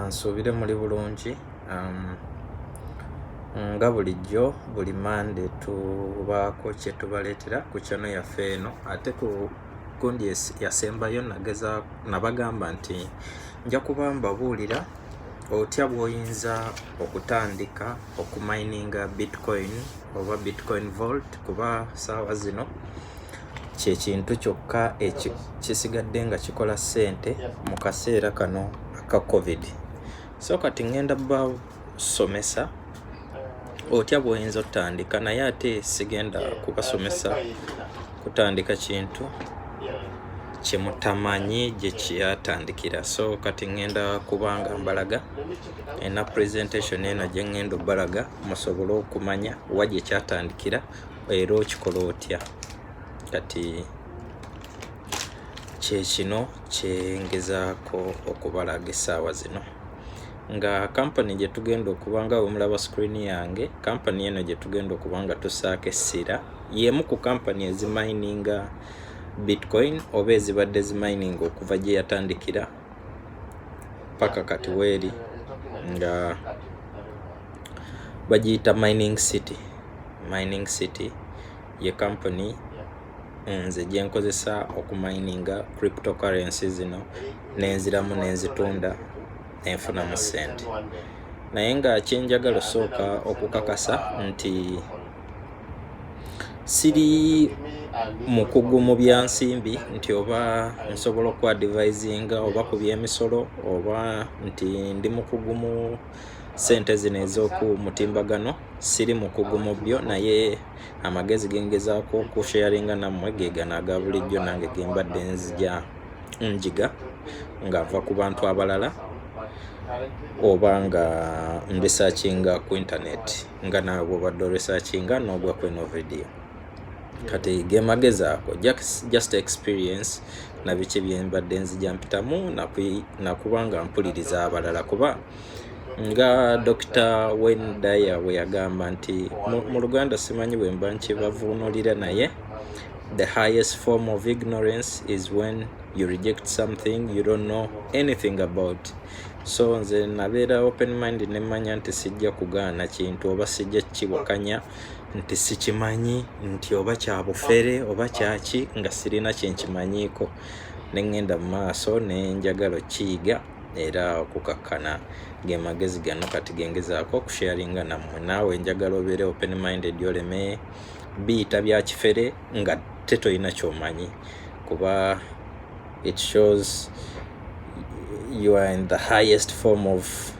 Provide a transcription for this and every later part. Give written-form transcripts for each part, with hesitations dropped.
Nsuubire muli bulungi. Nga bulijjo buli Monday tubaako kye tubaleetera ku channel yaffe eno, ate ku gundi yasembayo nabagamba nti nja kuba mbabuulira otya bw'oyinza okutandika okumininga bitcoin oba bitcoin vault, kuba saawa zino kye kintu kyokka kisigadde nga kikola ssente mu kaseera kano aka covid. So kati ngenda basomesa otya bw'oyinza otandika, naye ate sigenda kubasomesa kutandika kintu kye mutamanyi gye kyatandikira. So kati ngenda kubanga mbalaga ena presentation eno gye ngenda obbalaga musobole okumanya wa gye kyatandikira era okikola otya. Kati kye kino kye ngezaako okubalaga essaawa zino, nga kampani gye tugenda okuba nga bwemulaba screen yange, kampani eno gye tugenda okuba nga tusaako essira y'emu ku kampani ezimininga bitcoin oba ezibadde zimininga okuva gye yatandikira paka kati weeri, nga bagiyita Mining City. Mining City ye kampani nze gye nkozesa okumininga cryptocurrency zino, nenziramu nenzitunda nenfunamu ssente. Naye nga kyenjagala osooka okukakasa nti siri mukugu mu bya nsimbi, nti oba nsobola okwadvisinga oba ku by'emisolo oba nti ndi mukugu mu ssente zino ez'okumutimbagano. Siri mukugu mu byo, naye amagezi gengezaako okusharinga nammwe ge gano aga bulijjo nange ge mbadde njiga nga nva ku bantu abalala oba nga mbisakinga ku internet nga naawe bw'obadde oresakinga n'ogwa ku eno video. Kati ge magezi ako just experience na biki bye mbadde nzija mpitamu nakubanga mpuliriza abalala, kuba nga Dr. Wayne Dyer bwe yagamba nti mu Luganda simanyi bwe mba nkibavuunulira, naye the highest form of ignorance is when you reject something you don't know anything about. So nze nabeera open mind nemanya nti sijja kugaana kintu oba sijja kiwakanya nti sikimanyi, nti oba kya bufere oba kyaki nga sirina kyenkimanyiiko. Nengenda mu maaso nenjagala okiyiga era okukakkana ge magezi gano kati gengezaako okusharinga nammwe. Naawe njagala obeere open minded, oleme biyita bya kifere nga tetoyina kyomanyi, kuba it shows you are in the highest form of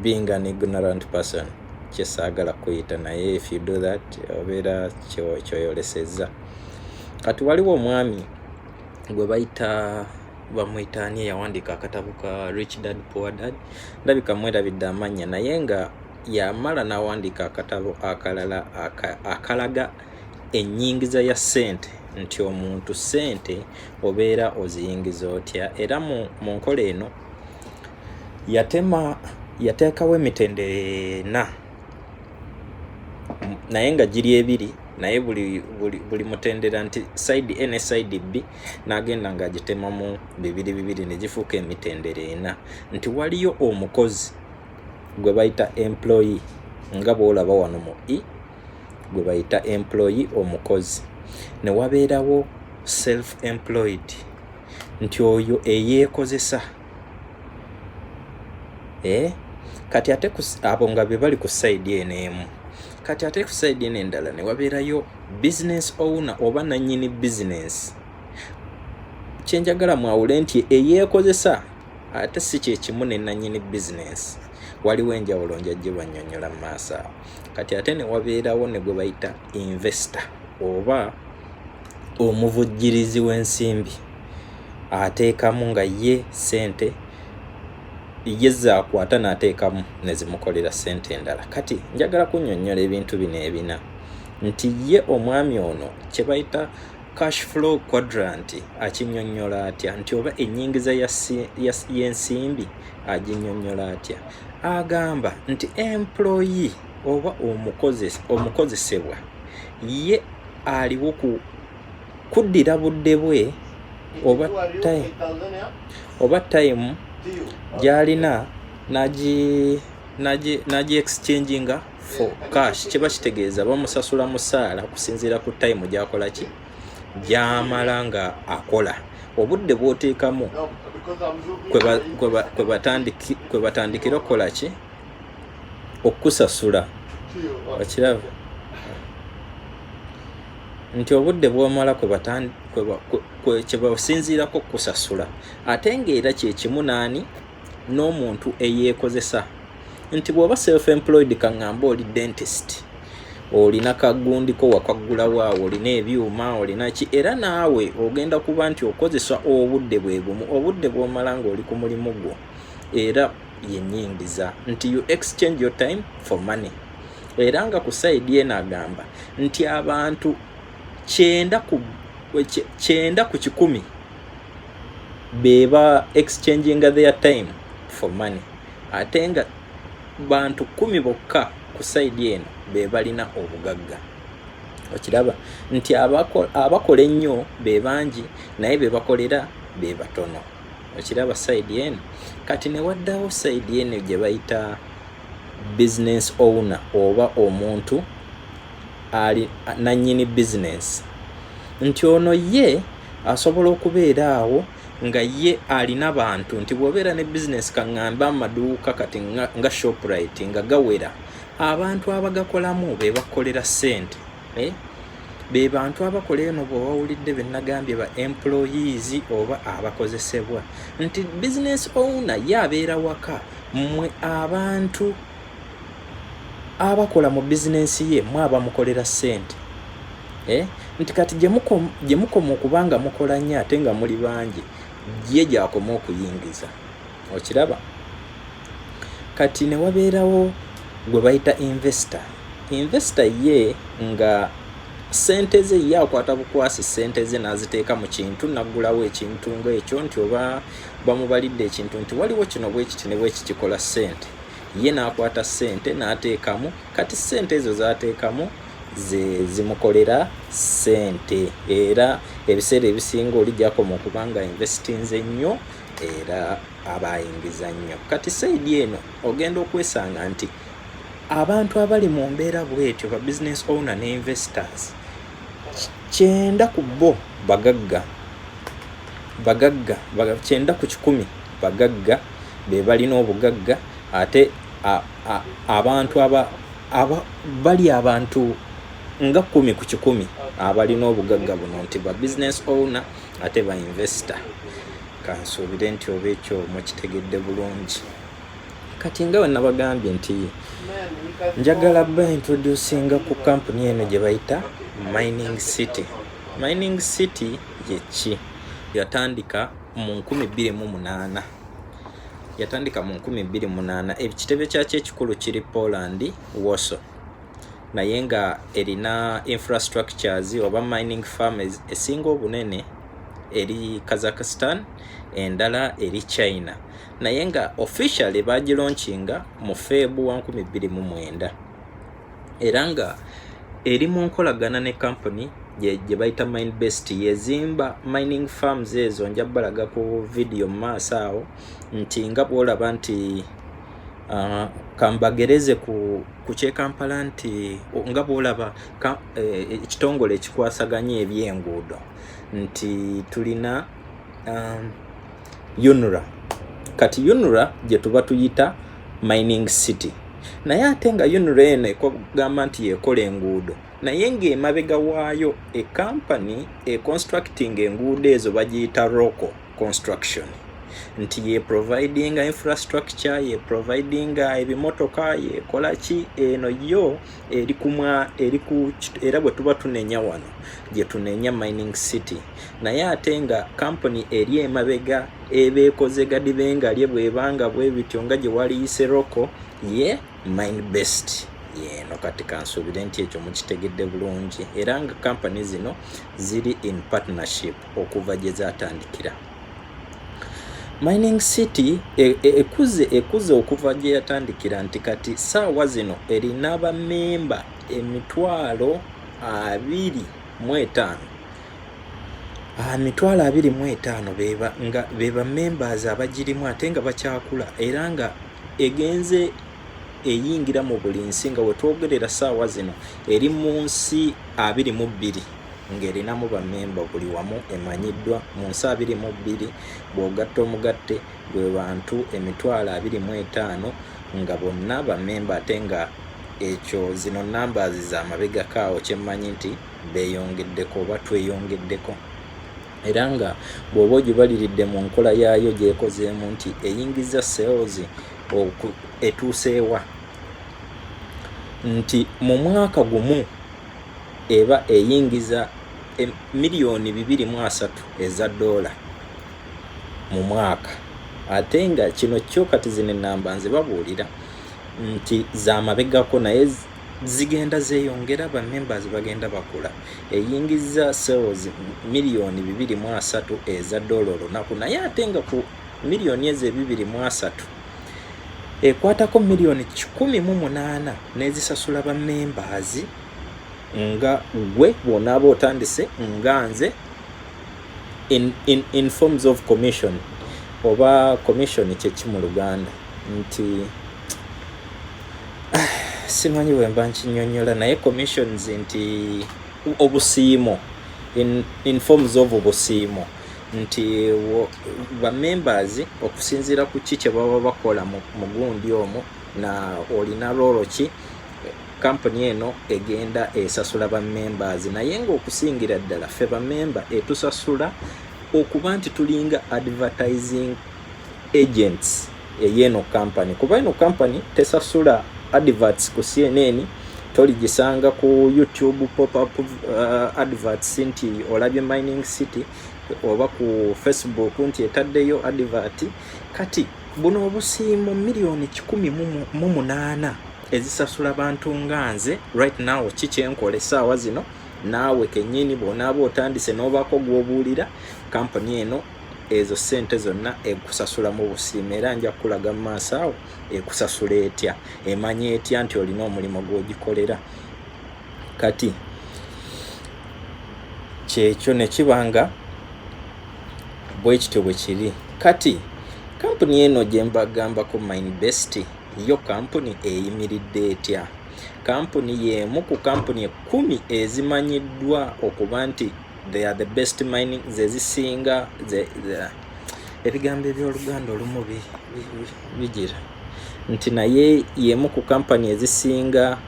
being an ignorant person. Kyesaagala kuyita, naye if you do that obeera kyoyolesezza. Kati waliwo omwami gwe bayita bamuyita ani yawandiika akatabo ka Rich Dad Poor Dad, ndabika mwerabidde amannya, naye nga yamala n'awandiika akatabo akalala akalaga ennyingiza ya ssente, nti omuntu ssente obeera oziyingiza otya. Era mu nkola eno yateekawo emitendera ena, naye nga giri ebiri, naye buli mutendera nti side A ne side B n'agenda ng'agitemamu bibiri ne gifuuka emitendera ena. Nti waliyo omukozi gwe bayita employee, nga bw'olaba wano mu E gwe bayita employee, omukozi. Ne wabeerawo self employed, nti oyo eyeekozesa. Kati ate abo nga be bali ku side eno emu. Kati ate ku side eno endala ne wabeerayo business owner oba nannyini business. Kyenjagala mwawule nti eyeekozesa ate si kye kimu ne nannyini business. Waliwo enjawulo njajje bannyonnyola mu maaso awo. Kati ate ne wabeerawo ne gwe bayita investor oba omuvujjirizi w'ensimbi, ateekamu nga ye ssente ye zaakwata n'ateekamu ne zimukolera ssente endala. Kati njagala kunnyonnyola ebintu bino ebina, nti ye omwami ono kye bayita cash flow quadrant akinnyonnyola atya, nti oba ennyingiza y'ensimbi aginnyonnyola atya. Agamba nti employee oba omukozesebwa ye aliwo kuddira budde bwe oba time gyalina nagi exchanging for cash. Kiba kitegeeza bamusasula musaala kusinziira ku time gyakola ki gyamala nga akola. Obudde bw'oteekamu kwe batandikira okukola ki okusasula. Okiraba nti obudde bw'omala kye basinziirako kusasula, ate ng'era kye kimu naani n'omuntu eyeekozesa. Nti bw'oba self-employed kaŋŋamba oli dentist, olina kagundiko wakaggulawo awo, olina ebyuma, olina ki, era naawe ogenda kuba nti okozesa obudde bwe bumu, obudde bw'omala ng'oli ku mulimu gwo, era yennyingiza nti you exchange your time for money. Era nga ku side ye n'agamba nti abantu 9 ku 10 beba exchanging their time for money, ate nga bantu 10 bokka ku side eno bebalina obugagga. Okiraba nti abakola ennyo be bangi naye bebakolera be batono. Okiraba side eno. Kati ne waddawo side eno gye bayita business owner oba omuntu ali nannyini business, nti ono ye asobola okubeera awo nga ye alina bantu. Nti bw'obeera ne business kaŋŋamba amaduuka kati nga Shoprite nga gawera, abantu abagakolamu be bakolera ssente, be bantu abakola eno bw'owawulidde be nagambye ba employees oba abakozesebwa. Nti business owner ye abeera waka, mmwe abantu abakola mu business ye mwe abamukolera ssente. Nti kati gye mukoma okubanga mukola nnyo ate nga muli bangi, ye gy'akoma okuyingiza. Okiraba kati ne wabeerawo gwe bayita investor ye nga ssente ze ye akwata bukwasi ssente ze n'aziteeka mu kintu, naggulawo ekintu ng'ekyo, nti oba bamubalidde ekintu nti waliwo kino bwe kiti ne bwe kikikola ssente, ye n'akwata ssente n'ateekamu. Kati ssente ezo z'ateekamu zimukolera ssente, era ebiseera ebisinga oli gy'akoma okubanga investinze nnyo era abayingiza nnyo. Kati side eno ogenda okwesanga nti abantu abali mu mbeera bwetyo ba business owner ne investors 9 ku bo bagagga 9 ku 10 bagagga be balina obugagga, ate abantu bali abantu nga 10 ku 10 abalina obugagga buno nti ba business owner ate ba investor. Kansuubire nti oba ekyo mukitegedde bulungi. Kati nga nabagambye nti njagala introducinga ku company eno gye bayita Mining City. Mining City ye ki? Yatandika mu 2008. Ekitebe kyakyo ekikulu kiri Poland, Warsaw, naye nga erina infrastructures oba mining farms esinga obunene eri Kazakhstan, endala eri China, naye nga officially bagilaunchinga mu February 2009, era nga eri mu nkolagana ne company gye bayita Minebest yezimba mining farms ezo. Nja balaga ku video maaso awo nti nga bwolaba nti kambagereze ku kyekampala nti nga bwolaba ekitongole ekikwasaganya ebyenguudo nti tulina UNRA. Kati UNRA gye tuba tuyita Mining City, naye ate nga UNRA eno ekugamba nti yekola enguudo, naye ng'emabega waayo company constructing enguudo ezo bagiyita Roko Construction, nti ye providing infrastructure, ye providing ebimotoka, yekola ki. Eno yo era bwe tuba tunenya wano gye tunenya Mining City, naye ate nga company eri emabega ebeekoze gadibenga lye bwebanga bwe bityo nga gye waliyise Roko ye Minebest yeno. Kati kansuubire nti ekyo mukitegedde bulungi, era nga company zino ziri in partnership okuva gye zaatandikira. Mining City ekuze okuva gye yatandikira, nti kati saawa zino erina abamemba 25,000 Mitwalo 25 beba members abagirimu ate nga bakyakula era nga egenze eyingira mu buli nsi nga wetwogerera ssaawa zino eri mu nsi 22 ng'erinamu bammemba buli wamu emanyiddwa mu nsi 22 bw'ogatta omugatte gwe bantu emitwalo 25 nga bonna bammemba ate nga ekyo zino numbers za mabega kaawo kyemmanyi nti beeyongeddeko oba tweyongeddeko era nga bw'oba ogibaliridde mu nkola yaayo gyekozeemu nti eyingiza sales etuuseewa nti mu mwaka gumu eba eyingiza miliyoni 2.3 eza dola mu mwaka ate nga kino kyo kati zino namba nzibabuulira nti za mabegako naye zigenda zeeyongera ba members bagenda bakula eyingiza sales miliyoni 2.3 eza dola olunaku naye ate nga ku miliyoni ezo 2.3 ekwatako miliyoni 18 nezisasula ba members nga gwe bw'onaaba otandise nga nze in forms of commission oba commission kyeki mu Luganda nti simanyi wemba nkinyonyola naye commissions nti obusiimo in forms of obusiimo nti ba members okusinziira ku kiki baba bakola mu gundi omwo na olina rolo ki company eno egenda esasula ba members naye nga okusingira ddala ffe ba member etusasula okuba nti tulinga advertising agents eyeno company kuba eno company tesasula adverts ku CNN toligisanga ku YouTube pop-up adverts nti olabye Mining City oba ku Facebook nti etaddeyo advert kati buno obusiimo miliyoni 18 ezisasula bantu nganze right now kikyenkola essaawa zino naawe kennyini bw'onaaba otandise n'obaako gw'obuulira company eno ezo ssente zonna ekusasula mu busiimo era nja kukulaga mu maaso awo ekusasula etya emanye etya nti olina omulimu gw'ogikolera kati kyekyo ne kibanga bwe kityo bwe kiri kati company eno gye mbagambako Minebest yo company eyimiridde etya company y'emu ku company 10 ezimanyiddwa okuba nti they are the best mining zezisinga ebigambo eby'Oluganda olumu bigira nti naye y'emu ku company ezisinga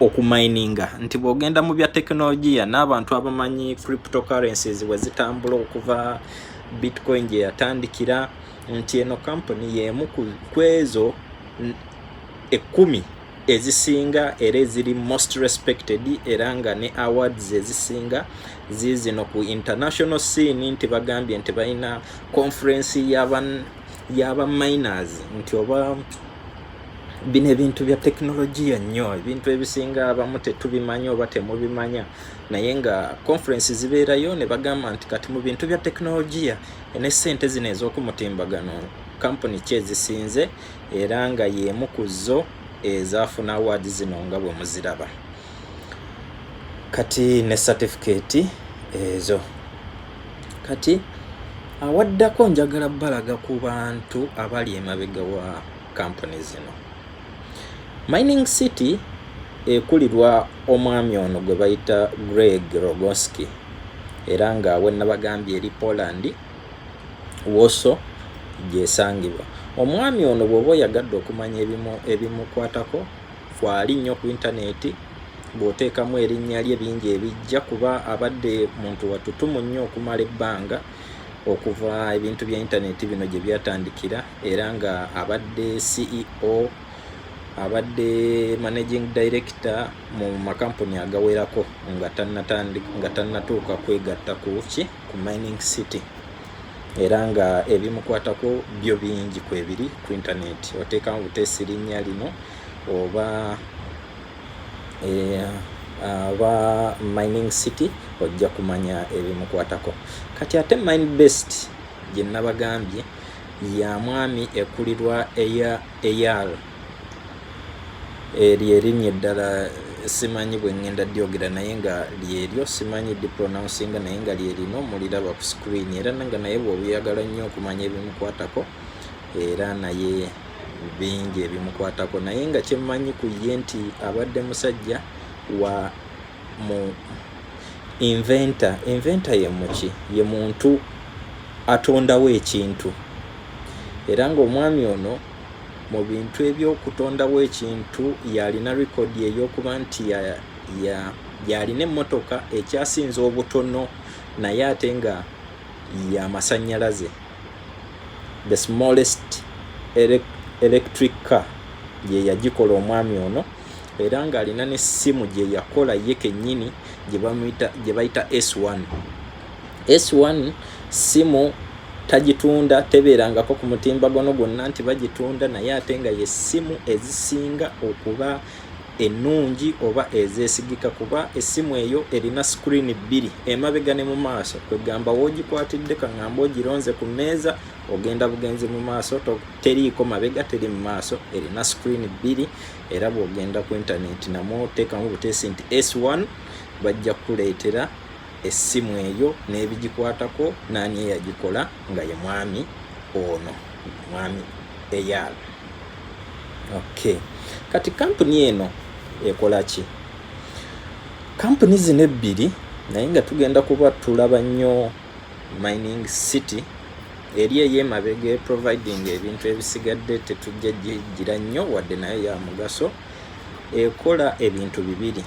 okumininga nti bw'ogenda mu bya tekinologiya n'abantu abamanyi cryptocurrencies bwe zitambula okuva bitcoin gye yatandikira nti eno company y'emu ku ezo 10 ezisinga era eziri most respected era nga ne awards ezisinga zizino ku international scene nti bagambye nti balina conference y'aba miners nti oba bino ebintu bya tekinologiya nnyo ebintu ebisinga abamu tetubimanya oba temubimanya naye nga conference zibeerayo ne bagamba nti kati mu bintu bya tekinologiya ne ssente zino ez'okumutimbagano company ki ezisinze era nga y'emu ku zo ezafuna awards zino nga bwe muziraba kati ne certificate ezo kati awaddako njagala balaga ku bantu abali emabega wa company zino Mining City ekulirwa omwami ono gwe bayita Greg Rogoski era nga we nabagambye eri Poland Warsaw gyesangibwa omwami ono bw'oba oyagadde okumanya ebimukwatako twali nnyo ku intaneti bw'oteekamu erinnya lye bingi ebijja kuba abadde muntu watutumu nnyo okumala ebbanga okuva ebintu bya intaneti bino gye byatandikira era nga abadde CEO abadde managing director mu makampuni agawerako nga tannatuuka kwegatta ku Mining City era nga ebimukwatako byo bingi kwebiri ku internet oteekamu buteesi linnya lino oba Mining City ojja kumanya ebimukwatako kati ate Minebest gye nabagambye ya mwami ekulirwa eyal eri erinnya eddala simanyi bwe ngenda dyogera naye nga lyeryo, simanyi dipronouncing naye nga lyerino muliraba ku screen, era nga naye bw'obuyagala nnyo okumanya ebimukwatako era naye bingi ebimukwatako, naye nga kyemmanyi ku ye nti abadde musajja wa mu inventor. Inventor ye muki? Ye muntu atondawo ekintu, era ng'omwami ono mu bintu ebyokutondawo ekintu yalina rekodi ey'okuba nti yalina emmotoka ekyasinza obutono naye ate nga y'amasannyalaze, the smallest electric car gye yagikola omwami ono, era ng'alina n'essimu gye yakola ye kennyini gye bayita S1. S1 simu tagitunda, tebeerangako ku mutimbagano gwonna nti bagitunda, naye ate nga ye essimu ezisinga okuba ennungi oba ezeesigika, kuba essimu eyo erina screen 2 emabega ne mu maaso, kwegamba woogikwatidde kaŋŋamba ogironze ku mmeeza ogenda bugenzi mu maaso, teriiko mabega teri mu maaso, erina screen 2, era bw'ogenda ku internet namwo oteekamu buteesi nti S1 bajja kuleetera essimu eyo n'ebigikwatako naani eyagikola nga ye mwami ono, mwami Eyal. Okay, kati kampuni eno ekola ki? Kampuni zino ebbiri, naye nga tugenda kuba tulaba nnyo Mining City eri ey'emabega providing ebintu ebisigadde tetujja gira nnyo wadde nayo ya mugaso, ekola ebintu bibiri.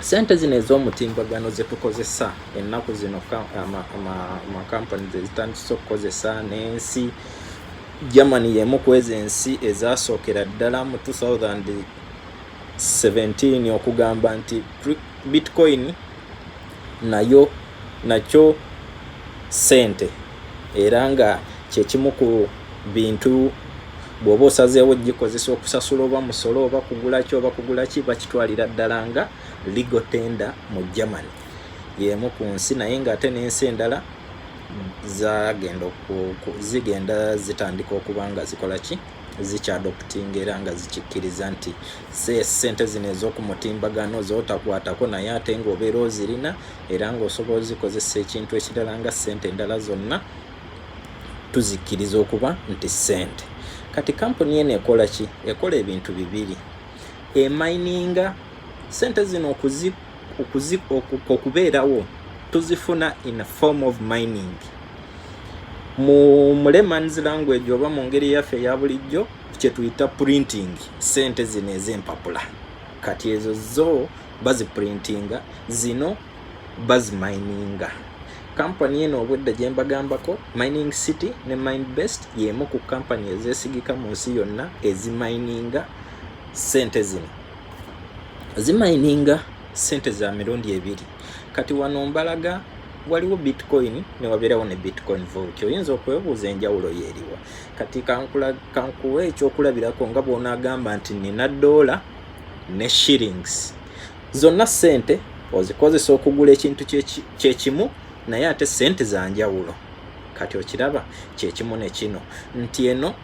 Sente zino ez'omutimbagano ze tukozesa ennaku zino amakampani zitandise okukozesa, n'ensi Germany y'emu ku ezo ensi ezasookera ddala mu 2017 okugamba nti Bitcoin nakyo sente, era nga kyekimu ku bintu bw'oba osazeewo gikozesa okusasula oba musolo oba kugula ki oba kugula ki, bakitwalira ddala nga legal tender mu Germany y'emu ku nsi, naye ng'ate n'ensi endala zigenda zitandika okuba nga zikola ki, zikyadopting era nga zikikkiriza nti sente zino ez'okumutimbagano z'otakwatako naye ate ng'obeera ozirina era ng'osobola ozikozesa ekintu ekirala nga sente endala zonna tuzikkiriza okuba nti sente. Kati kampuni eno ekola ki? Ekola ebintu bibiri. Emininga sente zino okubeerawo tuzifuna in a form of mining. Mu layman's language oba mu ngeri yaffe eya bulijjo kye tuyita printing sente zino ez'empapula. Kati ezo zo baziprintinga, zino bazimininga. Kampani eno obwedda gye mbagambako, Mining City ne Minebase y'emu ku kampani ezeesigika mu nsi yonna ezimininga sente zino. Zimininga sente za mirundi ebiri. Kati wano mbalaga waliwo Bitcoin ne wabeerawo ne Bitcoin Vault. Oyinza okwebuuza enjawulo yeeriwa. Kati kankuwa ekyokulabirako nga bw'onaagamba nti nina $, ne shillings. Zonna sente ozikozesa okugula ekintu kyekimu, naye ate sente za njawulo. Kati okiraba kyekimu ne kino nti eno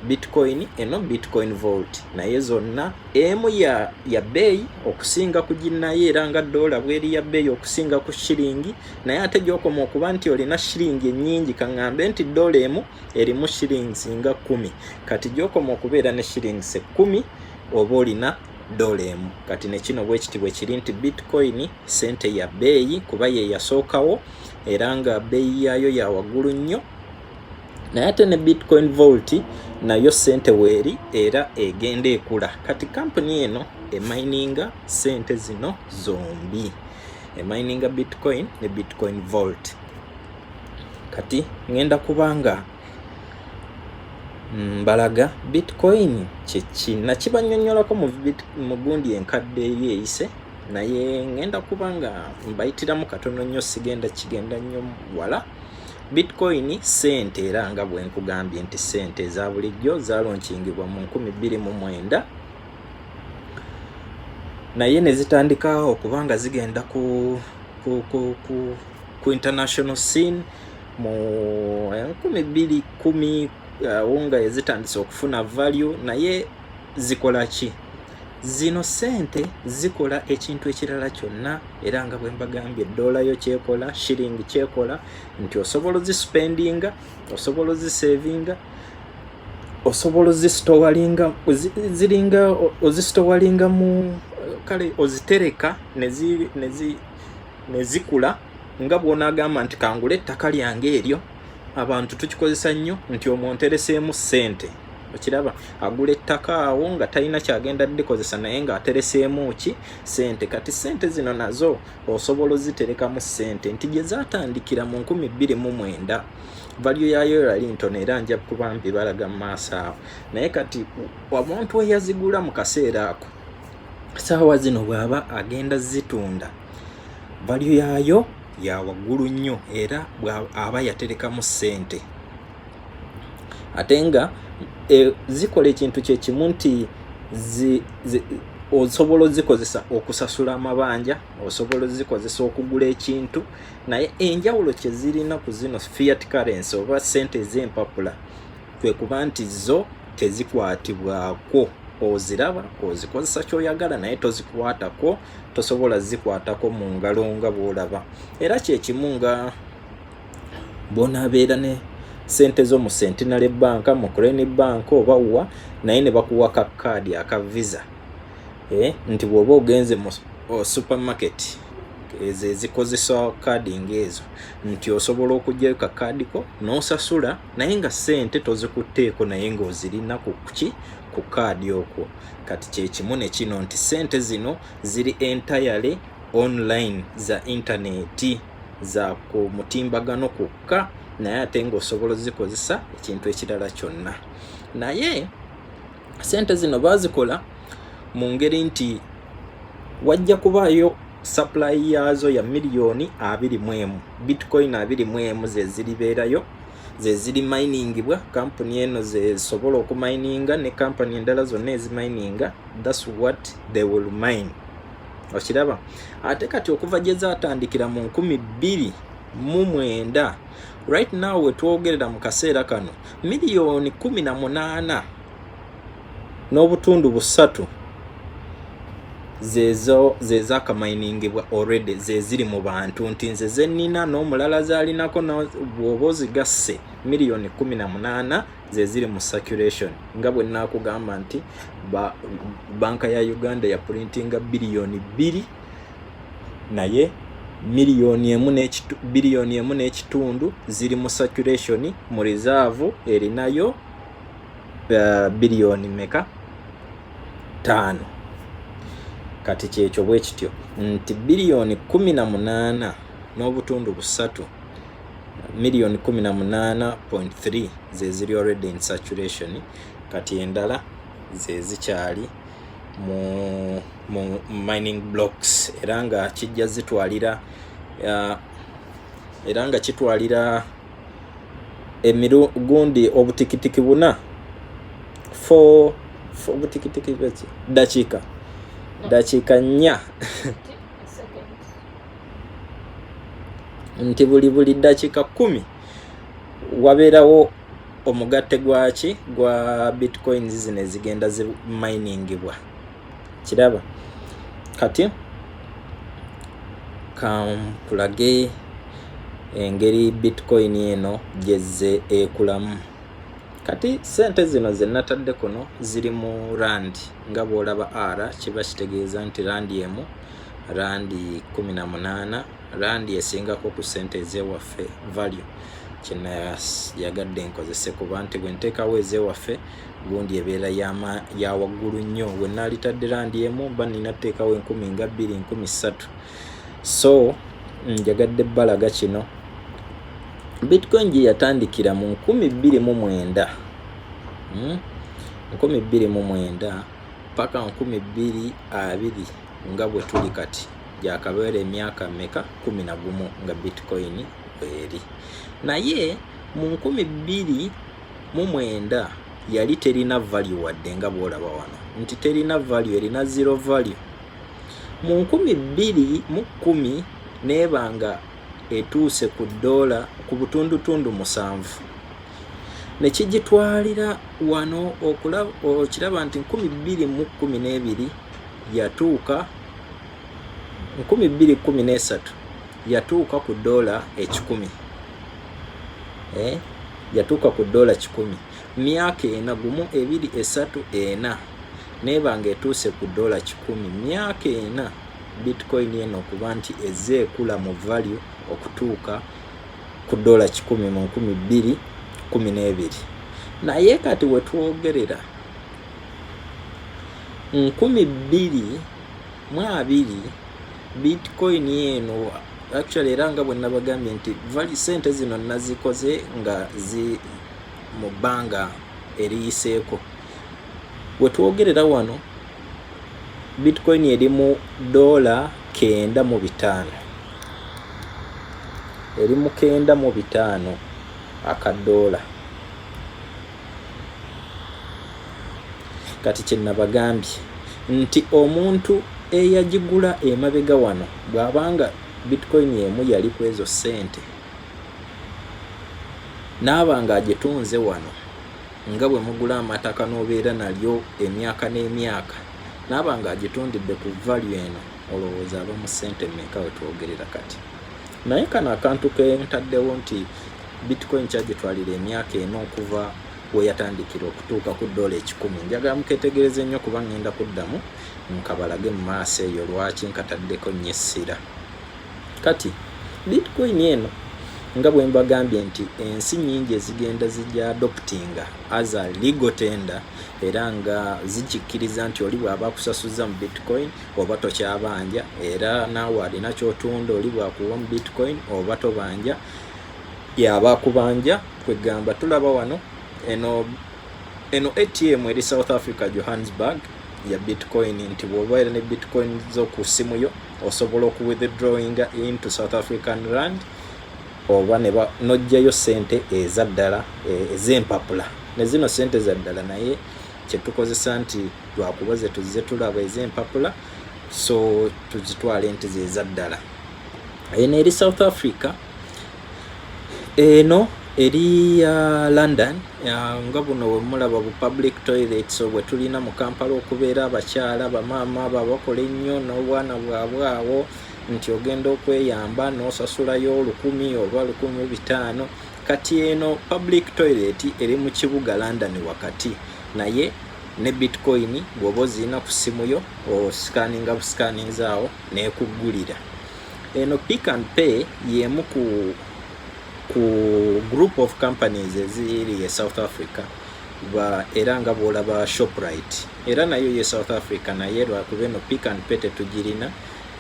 Bitcoin, eno Bitcoin Vault, naye zonna emu ya bbeeyi okusinga ku ginnayo era nga $, bweri ya bbeeyi okusinga ku shilingi, naye ate gy'okoma okuba nti olina shilingi ennyingi, kaŋŋambe nti $, emu erimu shillings nga 10, kati gy'okoma okubeera ne shillings 10 oba olina $, emu. Kati ne kino bwe kiti bwe kiri nti Bitcoin sente ya bbeeyi kuba ye yasookawo era nga bbeeyi yaayo ya waggulu nnyo, naye ate ne Bitcoin Vault nayo sente weeri era egenda ekula. Kati kampuni eno emininga sente zino zombi, emininga Bitcoin ne Bitcoin Vault. Kati ngenda kubanga mbalaga Bitcoin kyeki, nakibanyonnyolako mu gundi enkadde eri eyise, naye ngenda kubanga mbayitiramu katono nnyo, kigenda nnyo wala. Bitcoin sente era nga bwe nkugambye nti sente eza bulijjo zalonkingibwa mu 2009, naye ne zitandika okubanga zigenda ku international scene mu 2010 nga zitandise okufuna value. Naye zikola ki? zino sente zikola ekintu ekirala kyonna era nga bwe mbagambye dola yo kyekola, shilling kyekola nti osobola ozispendinga, osobola ozisavinga, osobola ozistowalinga ziringa ozistowalinga mu kale ozitereka nezikula nga bw'onaagamba nti kangula ettaka lyange eryo. Abantu tukikozesa nnyo nti omwontereseemu ssente. Okiraba agula ettaka awo nga talina kyagenda likozesa naye ng'atereseemu ki ssente. Kati ssente zino nazo osobola oziterekamu ssente nti gye zaatandikira mu 2009 value yaayo yali ntono era nja kuba mbibalaga mu maaso awo, naye kati omuntu eyazigula mu kaseera ako saawa zino bw'aba agenda zitunda value yaayo ya waggulu nnyo era aba yaterekamu ssente. Ate nga zikola ekintu kyekimu nti osobola ozikozesa okusasula amabanja, osobola ozikozesa okugula ekintu, naye enjawulo kye zirina ku zino fiat currency oba ssente ez'empapula kwe kuba nti zo tezikwatibwako. Oziraba ozikozesa kyoyagala naye tozikwatako, tosobola zikwatako mu ngalo nga bw'olaba. Era kyekimu nga bw'onaabeera ne sente zo mu Centenary Bank, mu Crane Bank oba wa naye ne bakuwa ka kaadi aka Visa nti bw'oba ogenze mu supermarket ezo ezikozesa kaadi ng'ezo nti osobola okugyayo ka kaadi ko n'osasula naye nga ssente tozikutteeko naye ng'ozirina ku kaadi okwo. Kati kyekimu ne kino nti ssente zino ziri entirely online za internet za ku mutimbagano kwokka, naye ate ng'osobola ozikozesa ekintu ekirala kyonna. Naye ssente zino baazikola mu ngeri nti wajja kubaayo supply yaazo ya miliyoni 21 bitcoin 21 ze ziribeerayo, ze ziri miningibwa. Kampuni eno ze sobola okumininga ne kampuni endala zonna ezimininga, that's what they will mine. Okiraba? Ate kati okuva gye zaatandikira mu 2009 right now wetwogerera mu kaseera kano miliyoni 18 n'obutundu 3 zezo akaminingibwa already ze ziri mu bantu nti nze zennina n'omulala zaalinako bw'oba ozigasse miliyoni 18 ze ziri mu circulation. Nga bwe nakugamba nti banka ya Uganda ya printinga biliyoni 2 naye biliyoni 1 n'ekitundu ziri mu circulation, mu reserve erinayo biliyoni meka 5. Kati kyekyo bwe kityo nti biliyoni 18 n'obutundu 3 miliyoni 18.3 ze ziri already in circulation. Kati endala ze zikyali mu mining blocks era nga kijja zitwalira era nga kitwalira emirugundi obutikitiki 4 obutikitiki beki dakiika 4 nti buli dakiika 10 wabeerawo omugatte gwa bitcoins zino ezigenda ziminingibwa. Kiraba? Kati kampulage engeri bitcoin eno gyezze ekulamu. Kati sente zino ze natadde kuno ziri mu rand nga bw'olaba R kiba kitegeeza nti randi emu randi 18 randi esingako ku sente ez'ewaffe value kina yagadde nkozese kuba nti bwe nteekawo ez'ewaffe gundi ebeera ya waggulu nnyo. Bwe naalitadde randi emu mba nina tteekawo 10,000 so njagadde balaga kino. Bitcoin gye yatandikira mu 2009 paka 2020 nga bwe tuli kati gyakabeera emyaka meka 11 nga bitcoin bweri. Naye mu 2009 yali terina value wadde nga bw'olaba wano nti terina value, erina zero value. Mu 2010 nebanga etuuse ku dola ku butundutundu 7 nekigitwalira wano okiraba nti 2012 yatuuka 2013 yatuuka ku $100 yatuuka ku $100 myaka ena 1 2 3 4 nebanga etuuse ku $100 myaka ena Bitcoin eno okuba nti ezze ekula mu value okutuuka ku $100 mu 2012 naye kati wetwogerera 2022 Bitcoin eno actually era nga bwe nabagambye nti sente zino nazikoze nga zi mu bbanga eriyiseeko wetwogerera wano Bitcoin eri mu $9.5 eri mu $9.5 akadola kati kyenabagambye nti omuntu eyagigula emabega wano bw'abanga Bitcoin emu yali ku ezo sente n'abanga agitunze wano nga bwe mugula amataka n'obeera nalyo emyaka n'emyaka n'abanga agitundidde ku value eno olowooza aba mu sente mmeka wetwogerera kati naye kano akantu ke ntaddewo nti Bitcoin kyagitwalira emyaka eno okuva we yatandikira okutuuka ku $100 njagala muketegereze nnyo kuba ngenda kuddamu nkabalage mu maaso eyo lwaki nkataddeko nnyo essira kati Bitcoin eno nga bwe mbagambye nti ensi nyingi ezigenda zijja adoptinga as a legal tender era nga zikikkiriza nti oli bw'aba akusasuza mu Bitcoin oba tokyabanja era naawe alina kyotunda oli bw'akuwa mu Bitcoin oba tobanja yaba akubanja kwegamba tulaba wano eno ATM eri South Africa Johannesburg ya Bitcoin nti bw'oba ne Bitcoin zo ku simu yo osobola okuwithdrawing into South African rand oba nojjayo sente ezaddala ez'empapula ne zino sente zaddala naye kyetukozesa nti lwakubaze tuzze tulaba ez'empapula so tuzitwale nti zezaddala eno eri South Africa eno eri London nga buno bwemulaba bu public toilets bwe tulina mu Kampala okubeera abakyala bamaama babakola ennyo n'obwana bwabwe awo nti ogenda okweyamba n'osasulayo 1,000 oba 1,500 kati eno public toilet eri mu kibuga London wakati naye ne Bitcoin bw'oba ozirina ku simu yo osikaninga busikaninza awo n'ekuggulira eno Pick and Pay y'emu ku group of companies eziri ye South Africa era nga bw'olaba Shoprite era nayo ye South Africa naye lwakuba eno Pick and Pay tetugirina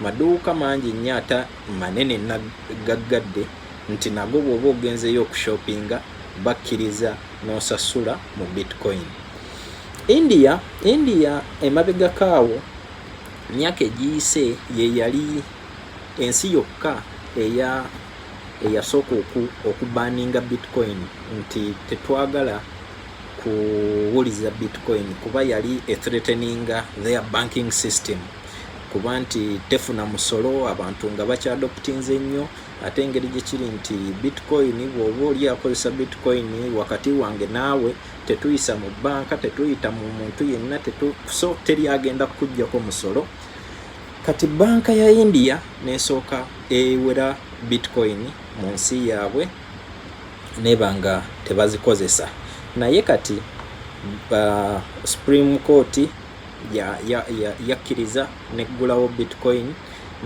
maduuka mangi nnyo ate manene nagaggadde nti nago bw'oba ogenzeyo okushopinga bakkiriza n'osasula mu Bitcoin. India emabega kaawo myaka egiyise ye yali ensi yokka eyasooka okubaninga Bitcoin nti tetwagala kuwuliza Bitcoin kuba yali threateninga their banking system kuba nti tefuna musolo abantu nga bakyadoptinze nnyo ate engeri gye kiri nti Bitcoin bw'oba oli akozesa Bitcoin wakati wange naawe tetuyisa mu banka tetuyita mu muntu yenna so teri agenda kukuggyako musolo kati banka ya India nesooka ewera Bitcoin mu nsi yaabwe nebanga tebazikozesa naye kati Supreme Court yakkiriza neggulawo Bitcoin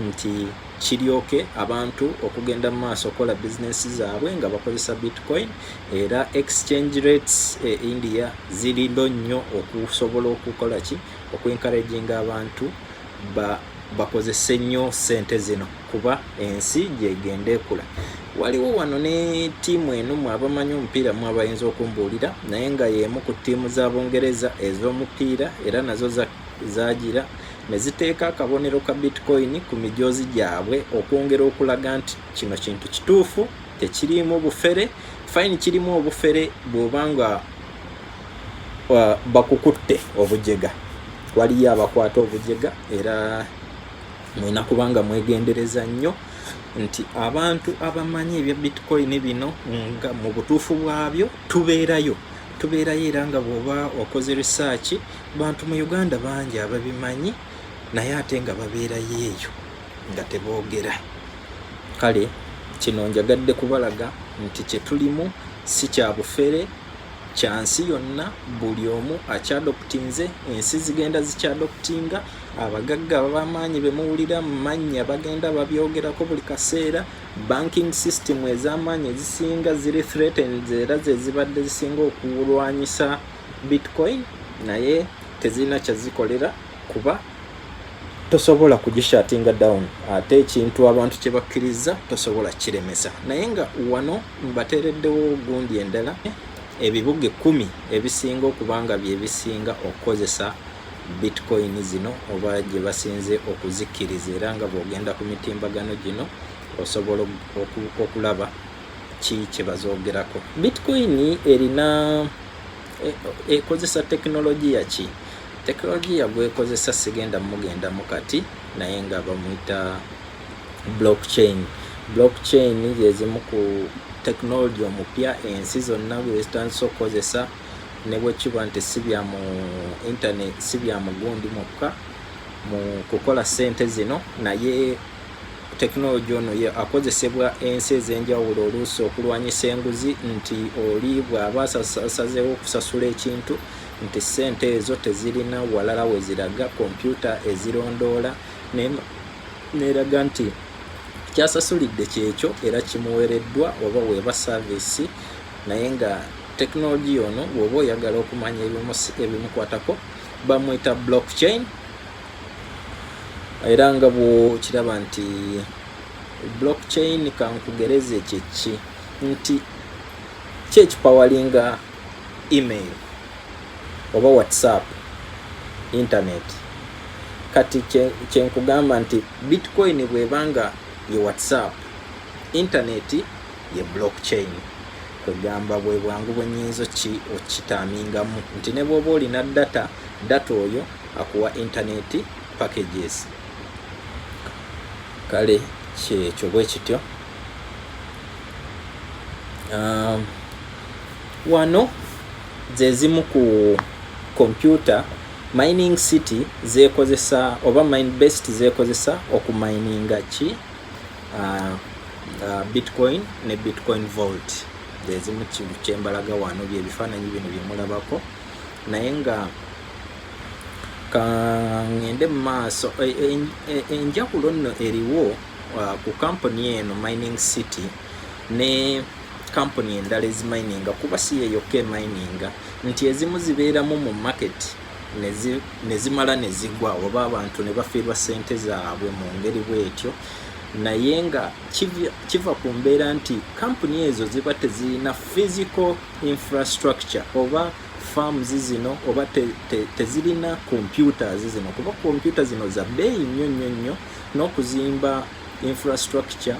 nti kiryoke abantu okugenda mu maaso okola bizinesi zaabwe nga bakozesa Bitcoin era exchange rates India ziri nnyo okusobola okukola ki okwencouraginga abantu bakozese nnyo sente zino kuba ensi gyegenda ekula. Waliwo wano ne ttiimu eno mu abamanyi omupiira mu abayinza okumbuulira naye nga y'emu ku ttiimu z'Abongereza ez'omupiira era nazo zagira ne ziteeka akabonero ka Bitcoin ku mijoozi gyabwe okwongera okulaga nti kino kintu kituufu tekirimu bufere fine kirimu obufere bw'obanga bakukutte obujega waliyo abakwata obujega era mwina kubanga mwegendereza nnyo nti abantu abamanyi ebya Bitcoin bino nga mu butuufu bwabyo tubeerayo era nga bw'oba okoze research bantu mu Uganda bangi ababimanyi naye ate nga babeerayo eyo nga teboogera. Kale kino njagadde kubalaga nti kye tulimu si kya bufere, kya nsi yonna, buli omu akyadoputinze, ensi zigenda zikyadoputinga, abagagga b'amaanyi be muwulira mu mannya bagenda babyogerako buli kaseera. Banking system ez'amaanyi ezisinga ziri threatened era ze zibadde zisinga okulwanyisa Bitcoin, naye tezirina kyezikolera kuba tosobola kugishatinga down, ate ekintu abantu kye bakkiriza tosobola kiremesa. Naye nga wano mbateereddewo gundi endala, ebibuga 10 ebisinga okubanga bye bisinga okukozesa Bitcoin zino oba gye basinze okuzikkiriza, era nga bw'ogenda ku mitimbagano gino osobola okulaba ki kye bazoogerako. Bitcoin erina ekozesa tekinologiya ki? Tekinologiya gwekozesa sigenda mugendamu kati, naye nga bamuyita blockchain. Blockchain yezimu ku tekinologiya omupya ensi zonna bwe zitandise okukozesa, ne bwe kiba nti si bya mu internet, si bya mugundi mukka mu kukola sente zino, naye tekinologiya ono akozesebwa ensi ez'enjawulo oluusi okulwanyisa enguzi, nti oli bw'aba asazeewo okusasula ekintu nti sente ezo tezirina walala we ziraga, kompyuta ezirondoola neraga nti kyasasulidde kyekyo era kimuweereddwa oba weeba service. Naye nga tekinologiya ono bw'oba oyagala okumanya ebimukwatako bamuyita blockchain, era nga bw'okiraba nti blockchain kankugereze kyeki nti kyekipawalinga email oba WhatsApp, internet. Kati kyenkugamba nti Bitcoin bwebanga ye WhatsApp, internet ye blockchain. Kwegamba bwe bwangu bw'ennyinza ki okitamingamu nti ne bw'oba olina data oyo akuwa internet packages. Kale kyekyo bwe kityo. Wano zezimu ku computer mining city zekozesa oba mine based zekozesa okumininga ki Bitcoin ne Bitcoin Vault. Zezimu kyembalaga wano byebifaananyi bino byemulabako, naye nga kangende mu maaso enjawulo nno eriwo ku company eno mining city ne company endala ezimininga, kuba si yeyokka emininga, nti ezimu zibeeramu mu market ne zimala ne zigwa oba abantu ne bafiirwa sente zaabwe mu ngeri bwetyo. Naye nga kiva ku mbeera nti company ezo ziba tezirina physical infrastructure oba farms zino oba tezirina computers zino, kuba computer zino za bbeeyi nnyo n'okuzimba infrastructure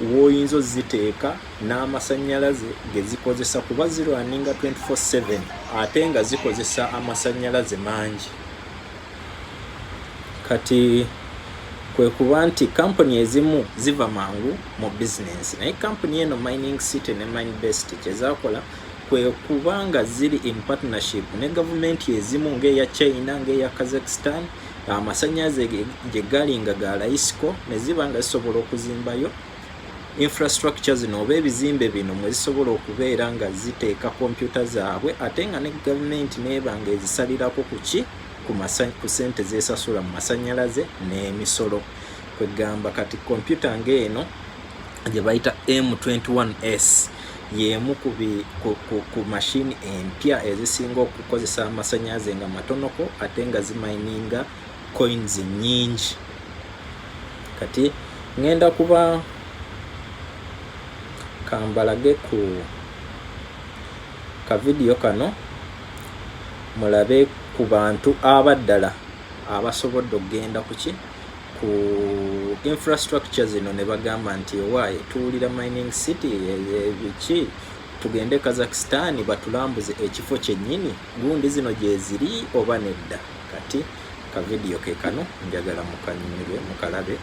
woyinza ziteeka n'amasannyalaze gezikozesa kuba zirwaninga 24/7 ate nga zikozesa amasannyalaze mangi. Kati kwe kuba nti company ezimu ziva mangu mu business, naye company eno mining city ne mine based kyezakola kwe kubanga ziri in partnership ne government ezimu ng'eya China ng'eya Kazakhstan, amasannyalaze gye gali nga ga Laisco ne ziba nga zisobola okuzimbayo infrastructure zino oba ebizimbe bino mwe zisobola okubeera nga ziteeka kompyuta zaabwe, ate nga ne government neeba nga ezisalirako ku sente zesasula mu masannyalaze n'emisolo. Kwegamba kati kompyuta ng'eno gye bayita M21S y'emu ku mashini empya ezisinga okukozesa amasannyalaze nga matonoko ate nga zimininga coins nnyingi. Kati ngenda kuba kambalage ku ka video kano mulabe ku bantu abaddala abasobodde okugenda ku infrastructure zino ne bagamba nti owaaye tuwulira mining city ebiki tugende Kazakhstan batulambuze ekifo kyennyini gundi zino gye ziri oba nedda. Kati ka video ke kano njagala mukanyumirwe mukalabe,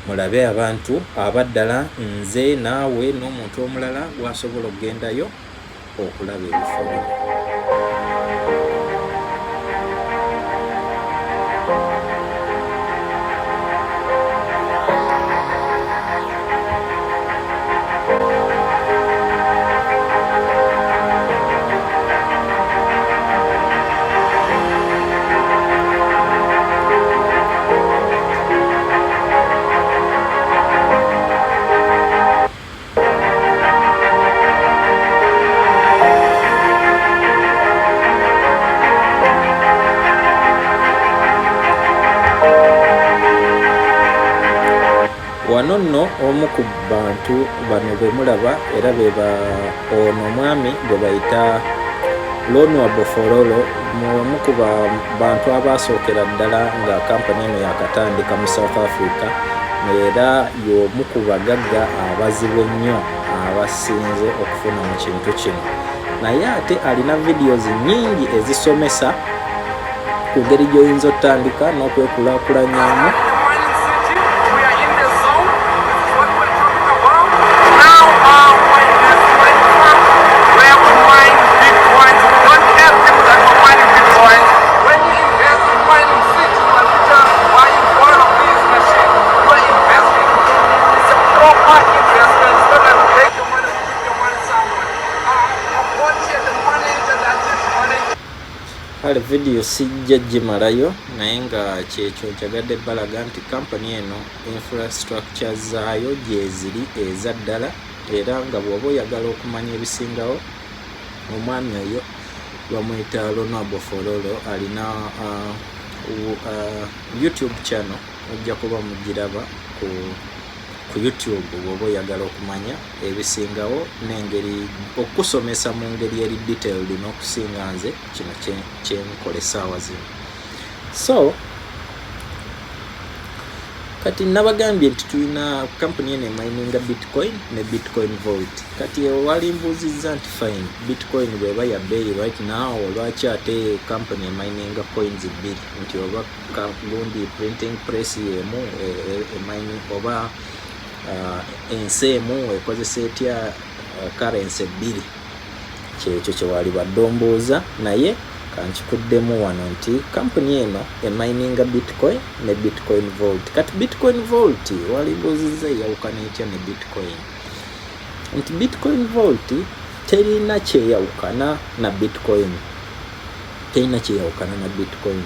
mulabe abantu abaddala nze naawe n'omuntu omulala gwasobola okugendayo okulaba ebifo bino. bano nno omu ku bantu bano be mulaba era ono omwami gwe bayita Lonwabo Fololo, omu ku bantu abasookera ddala nga kampani eno yakatandika mu South Africa, era y'omu ku bagagga abazibu ennyo abasinze okufuna mu kintu kino. Naye ate alina videos nnyingi ezisomesa ku ngeri gy'oyinza otandika n'okwekulaakulanyamu. Kale video sijja gimalayo, naye nga kyekyo kyagadde balaga nti kampani eno infrastructure zaayo gyeziri eza ddala, era nga bw'oba oyagala okumanya ebisingawo, omwami oyo bamuyita Lonwabo Fololo alina YouTube channel, ojja kuba mugiraba ku YouTube bw'oba oyagala okumanya ebisingawo n'engeri okusomesa mu ngeri eri detailed n'okusinga nze kino kyenkola essaawa zino. So kati nabagambye nti tulina kampani eno emininga Bitcoin ne Bitcoin Vault. Kati wali mbuuzizza nti fine, Bitcoin bweba ya bbeeyi right now, olwaki ate kampani emininga coins bbiri, nti oba gundi printing press yemu emining oba ensi emu ekozesa etya currency ebbiri. Kyekyo kyewali baddombuuza, naye kankikuddemu wano nti kampani eno emininga Bitcoin ne Bitcoin Vault. Kati Bitcoin Vault wali mbuuzizza eyawukana etya ne Bitcoin, nti Bitcoin Vault terina kyeyawukana na Bitcoin, terina kyeyawukana na Bitcoin,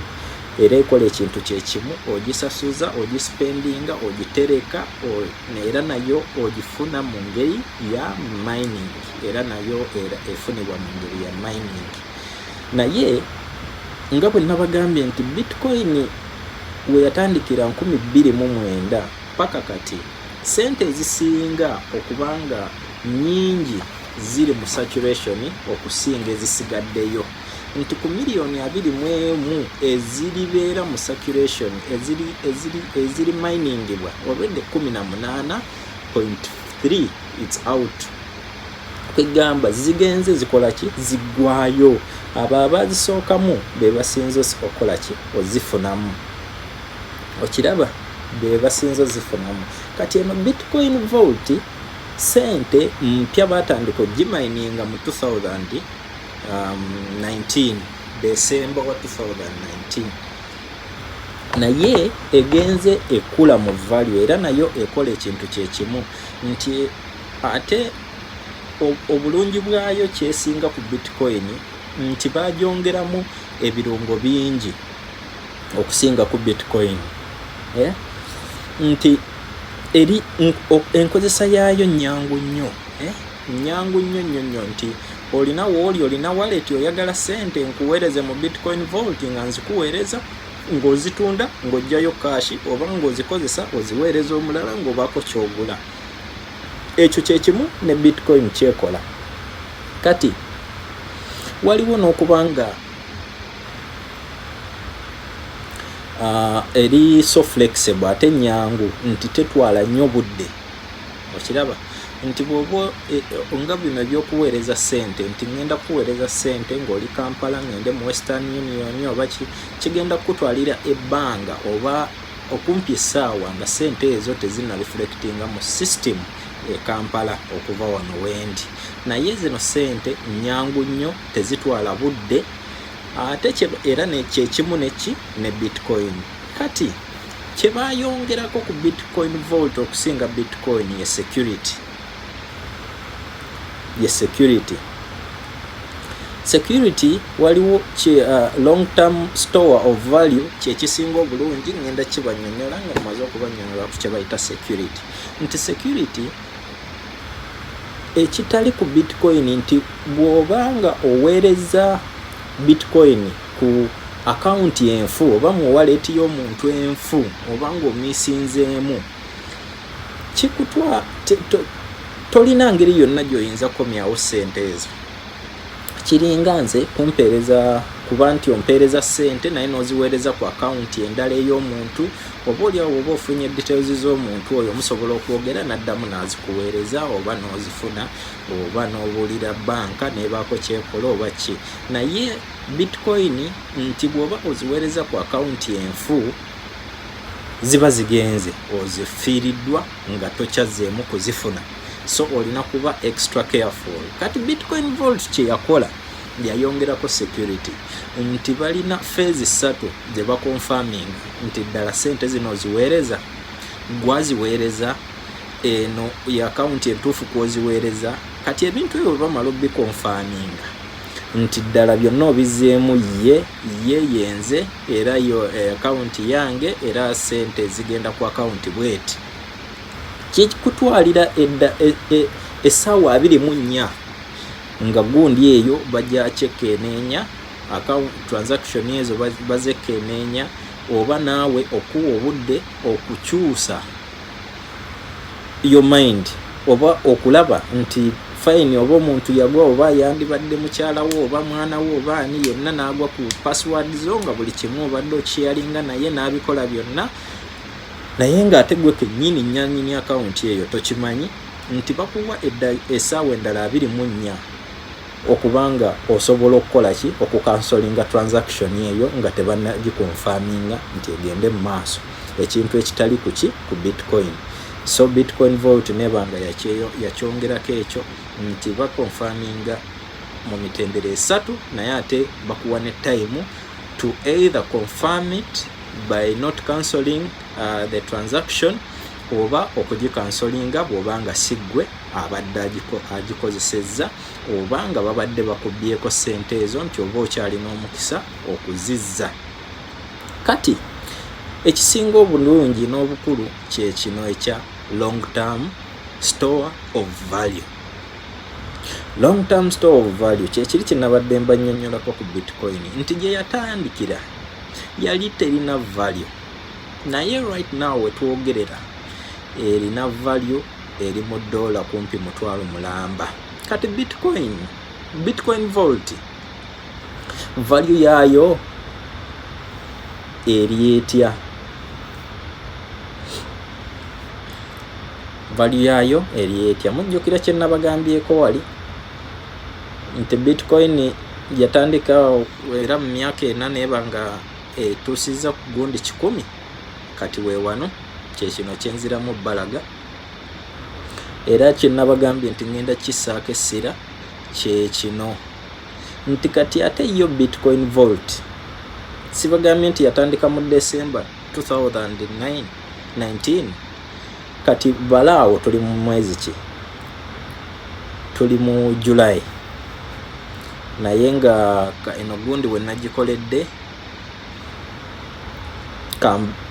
era ekola ekintu kyekimu, ogisasuza, ogispendinga, ogitereka, era nayo ogifuna mu ngeri ya mining, era nayo efunibwa mu ngeri ya mining. Naye nga bwe nabagambye nti Bitcoin we yatandikira 2009 paka kati sente ezisinga okubanga nyingi ziri mu saturation okusinga ezisigaddeyo, nti ku miliyoni 21 eziribeera mu circulation eziri miningibwa already 18.3 it's out. Kwegamba zigenze zikola ki, ziggwayo. Abo abazisookamu be basinze okukola ki, ozifunamu. Okiraba, be basinze ozifunamu. Kati eno Bitcoin Vault sente mpya batandika ogimininga mu 2019, December wa 2019, naye egenze ekula mu value, era nayo ekola ekintu kyekimu, nti ate obulungi bwayo kyesinga ku Bitcoin nti bagyongeramu ebirungo bingi okusinga ku Bitcoin, nti eri enkozesa yaayo nyangu nnyo, nyangu nnyo, nti olina wooli, olina wallet oyagala sente nkuweereze mu Bitcoin Vault nga nzikuweereza, ng'ozitunda ng'ojjayo kashi, oba ng'ozikozesa oziweereza omulala ng'obaako kyogula. Ekyo kyekimu ne Bitcoin kyekola. Kati waliwo n'okubanga eri so flexible ate nyangu, nti tetwala nnyo budde. Okiraba nti bw'oba nga bino ebyokuweereza sente, nti ngenda kuweereza sente ng'oli Kampala, ngende mu Western Union oba kigenda kutwalira ebbanga oba okumpi essaawa nga sente ezo tezina reflectinga mu system e Kampala okuva wano wendi. Naye zino sente nyangu nnyo, tezitwala budde, ate era kyekimu neki ne Bitcoin. Kati kye bayongerako ku Bitcoin Vault okusinga Bitcoin ye security. Security waliwo long term store of value kyekisinga obulungi, ngenda kibanyonyola nga mumaze okubanyonyola ku kye bayita security. Nti security ekitali ku Bitcoin nti bw'obanga oweereza Bitcoin ku account enfu oba mu wallet y'omuntu enfu oba ng'omisinzeemu, kikutwa tolina ngeri yonna gy'oyinza komyawo ssente ezo. Kiringa nze kumpeereza kuba nti ompeereza ssente naye n'oziweereza ku akawunti endala ey'omuntu, oba oliawo oba ofunye details z'omuntu oyo musobola okwogera n'addamu n'azikuweereza, oba n'ozifuna, oba n'obuulira banka n'ebaako kyekola oba ki. Naye bitcoin nti bw'oba oziweereza ku akawunti enfu ziba zigenze, ozifiiriddwa nga tokyazzeemu kuzifuna, so olina kuba extra careful. Kati Bitcoin Vault kye yakola yayongerako security nti balina phase 3 gye bakonfirming nti ddala ssente zino ziweereza, gwaziweereza eno ya akawunti entuufu kwoziweereza. Kati ebintu ebyo bamala obikonfaminga nti ddala byonna obizzeemu ye yenze era yo akawunti yange era ssente zigenda ku akawunti bweti, kikutwalira essaawa 24 nga gundi eyo bajja kyekeneenya account transaction ezo bazekeneenya, oba naawe okuwa obudde okukyusa your mind oba okulaba nti fine oba omuntu yagwa oba yandibadde mukyalawo oba mwanawo oba ani yonna n'agwa ku password zo nga buli kimu obadde okiyalinga naye n'abikola byonna, naye ng'ate gwe kennyini nnyanyini akawunti eyo tokimanyi nti bakuwa essaawa endala 24 okubanga osobola okukola ki okukansolinga transaction eyo nga tebannagikonfaminga nti egende mu maaso, ekintu ekitali ku Bitcoin. So Bitcoin Vault nebanga yakyongerako ekyo nti bakonfaminga mu mitendera 3 naye ate bakuwa ne time to either confirm it by not cancelling the transaction oba okugikansolinga bw'obanga siggwe abadde agikozesezza oba nga babadde bakubyeko ssente ezo nti oba okyalina omukisa okuzizza. Kati ekisinga obulungi n'obukulu kye kino ekya long term store of value. Long term store of value kye kiri kinabadde mbannyonnyolako ku Bitcoin nti gye yatandikira yali terina value, naye right now wetwogerera erina value eri mu $1 kumpi $1,000. Kati Bitcoin Vault value yaayo eri etya? Value yaayo eri etya? Mujjukira kye nabagambyeko wali nti Bitcoin yatandika era mu myaka 4 neba nga etuusiza ku gundi 10. Kati weewano kyekino kyenziramu bbalaga era kye nabagambye nti ngenda kissaako essira kyekino nti kati ate yo Bitcoin Vault sibagambye nti yatandika mu December 2019. Kati balaawo tuli mu mwezi ki? Tuli mu July, naye nga eno gundi we nagikoledde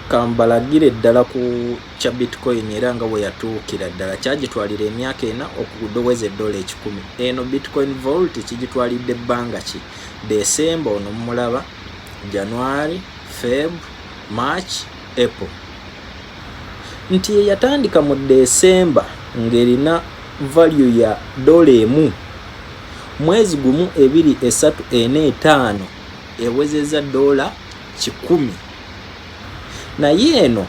kambalagire ddala ku kya Bitcoin era nga we yatuukira ddala kyagitwalira emyaka 4 okudoweza $1,000. Eno Bitcoin Vault kigitwalidde ebbanga ki? December ono mulaba, January, Feb, March, April. Nti yatandika mu December ng'erina value ya $1, mwezi gumu 2, 3, 4, 5 ewezeza $100. Naye eno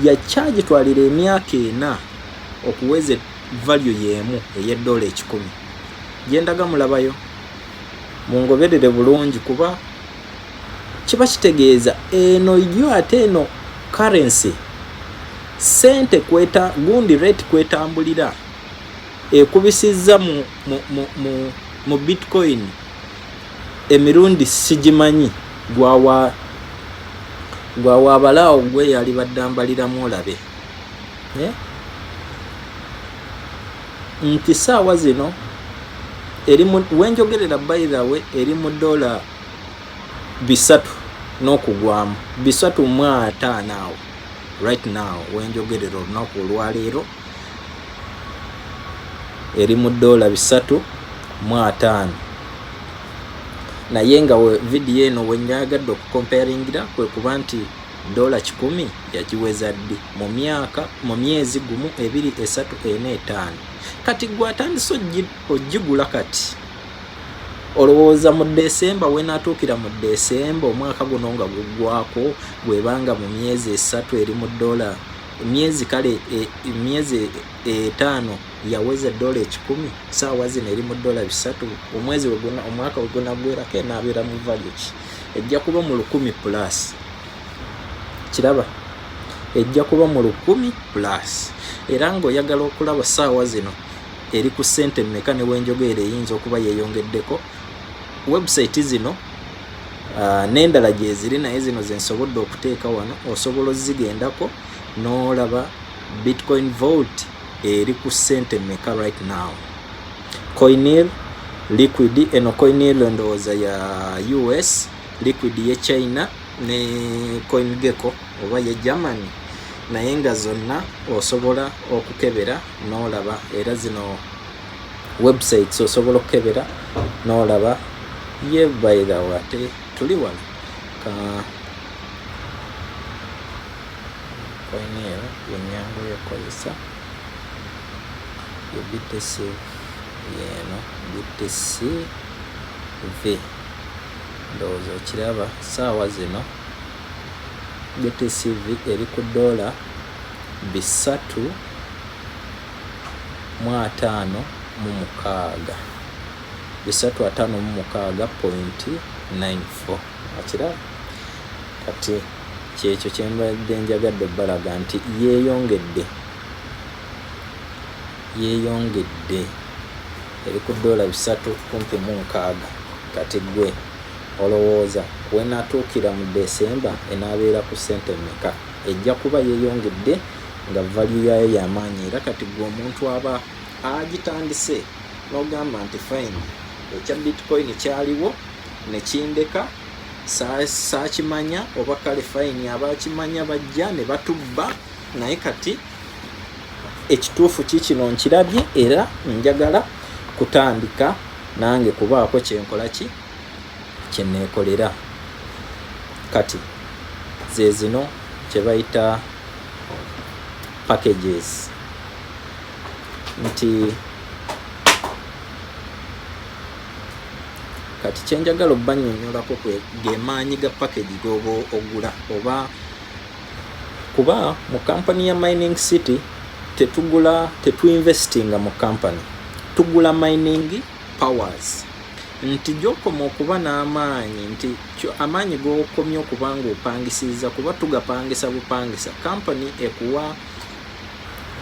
yakyagitwalira emyaka 4 okuweza value y'emu $100. Gyendaga mulabayo mungoberere bulungi kuba kiba kitegeeza eno yo ate eno currency sente kweta gundi rate kwetambulira ekubisizza mu Bitcoin emirundi sigimanyi gwawa abalaawo gwe yali baddambaliramu olabe nti saawa zino eri wenjogerera by the way eri mu $3 n'okugwamu 3.5 awo right now wenjogerera olunaku olwaleero eri mu $3.5. naye nga video eno wenyagadde okukomparingira kwe kuba nti dola 10 yagiweza ddi mu myezi 1 2 3 4 5 kati gwe atandise ogigula kati olowooza mu Desemba wenaatuukira mu Desemba omwaka guno nga guggwako bwebanga mu myezi 3 eri mu dola myezi 5 yaweza dola 10 saawa zino eri mu dola 3 omwezi omwaka wegunagwerako enaabeera mu value ki ejja kuba mu 10 plus kiraba ejja kuba mu 10 plus era ng'oyagala okulaba saawa zino eri ku ssente mmeka ne wenjogeera eyinza okuba yeeyongeddeko website zino n'endala gye ziri naye zino zensobodde okuteeka wano osobola ozigendako n'olaba Bitcoin Vault eri ku ssente mmeka right now. Coinil, Liquid, eno Coinil ndowooza ya US, Liquid ye China ne CoinGecko oba ye Germany, naye nga zonna osobola okukebera n'olaba era zino websites osobola okukebera n'olaba ye bayira wate tuli wano ka Coinil yenyangu yekozesa ye BTC yeno BTC V ndowooza okiraba saawa zino BTC V eri ku dola 356 356.94 akiraba kati kyekyo kyembadde njagadde balaga nti yeeyongedde eri ku dola 3.6 kati gwe olowooza wenaatuukira mu Desemba enaabeera ku ssente mmeka ejja kuba yeeyongedde nga value yayo y'amaanyi era kati gwe omuntu aba agitandise n'ogamba nti fine ekya Bitcoin kyaliwo ne kindeka saakimanya oba kale fine abakimanya bajja ne batubba naye kati ekituufu kikino nkirabye era njagala kutandika nange kubaako kyenkola ki kyeneekolera kati ze zino kye bayita packages nti kati kyenjagala obbanyonyolako gemaanyi ga package goba ogula oba kuba mu company ya Mining City tetuinvestinga mu company tugula mining powers nti gyokoma okuba n'amaanyi nti amaanyi gokomya okuba nga opangisiza kuba tugapangisa bupangisa company ekuwa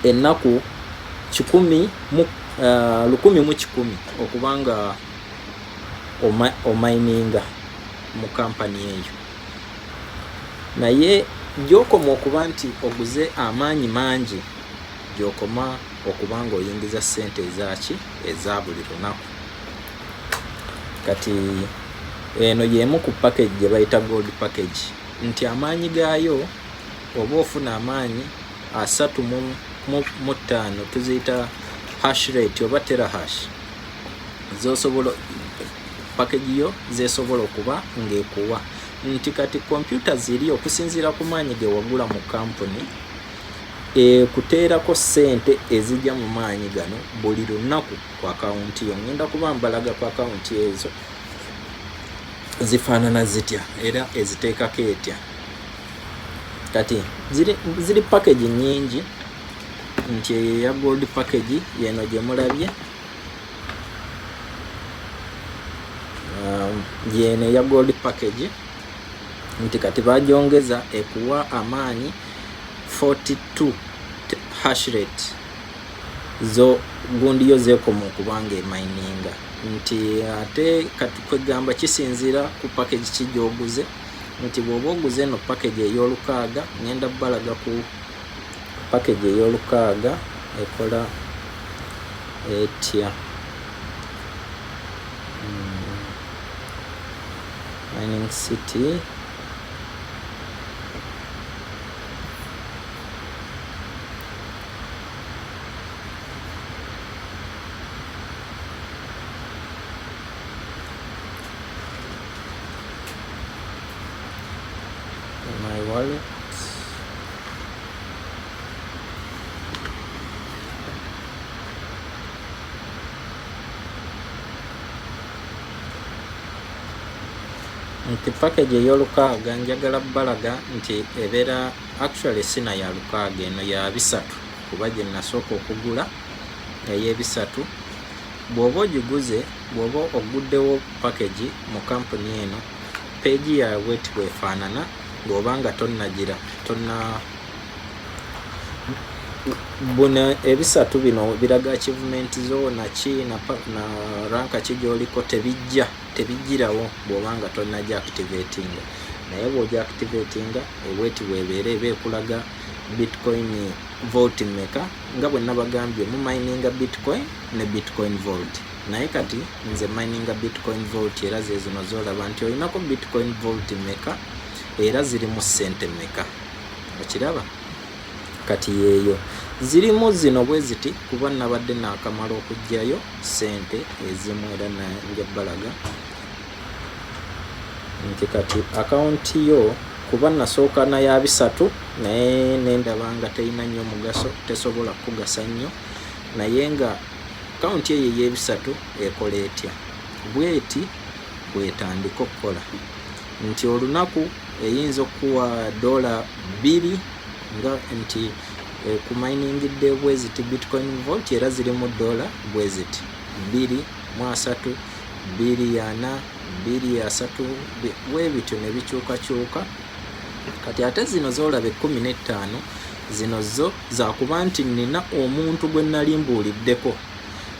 ennaku 1,000 okuba nga omininga mu company eyo naye gyokoma okuba nti oguze amaanyi mangi gyokoma okuba nga oyingiza ssente ezaki eza buli lunaku kati eno y'emu ku package gye bayita gold package nti amaanyi gaayo oba ofuna amaanyi 3.5 tuziyita hash rate oba terahash zosobola package yo zesobola okuba ng'ekuwa nti kati computer ziri okusinziira ku maanyi ge wagula mu company kuteerako ssente ezijja mu maanyi gano buli lunaku ku akawunti yo ngenda kuba mbalaga ku akawunti ezo zifaanana zitya era eziteekako etya kati ziri package nnyingi nti eyo ya gold package yeno gye mulabye yeno ya gold package nti kati bagyongeza ekuwa amaanyi 42 hash rate zo gundi yo zekoma okubanga emininga nti ate kati kwegamba kisinziira ku package kijooguze nti bw'oba oguze eno package ey'olukaaga ngenda balaga ku package ey'olukaaga ekola etya Mining City my wallet. Nti package ey'olukaaga njagala balaga nti ebeera actually sina ya lukaaga eno ya bisatu kuba gye nasooka okugula ey'ebisatu. Bw'oba ogiguze, bw'oba oguddewo package mu kampuni eno, peegi yaabwe tibwefaanana ng'obanga tonnagira buno ebisatu bino biraga achievement zo naki na ranka ki gy'oliko tebijjirawo bw'obanga tonnajja activating. Naye bw'ojja activating eweti weebeera eba ekulaga bitcoin vault meka nga bwe nabagambye mu mininga bitcoin ne bitcoin vault. Naye kati nze mininga bitcoin vault era ze zino zolaba nti olinako bitcoin vault meka era ziri mu sente meka. Okiraba? Kati yeeyo zirimu zino bwe ziti kuba nabadde naakamala okugjayo sente ezimu era nanja balaga nti kati akawunti yo kuba nasooka na ya bisatu naye nendaba nga terina nnyo mugaso, tesobola kugasa nnyo, naye nga akawunti eyo ey'ebisatu ekola etya bweti bwetandika okukola nti olunaku eyinza okuwa $2 nga nti ku mining day bweziti bitcoin vault era ziri mu $, bweziti 2.3 2.4 2.3 bwebityo ne bikyukakyuka. Kati ate zino zolabe 15 zino zo zakuba nti nina omuntu gwe nali mbuuliddeko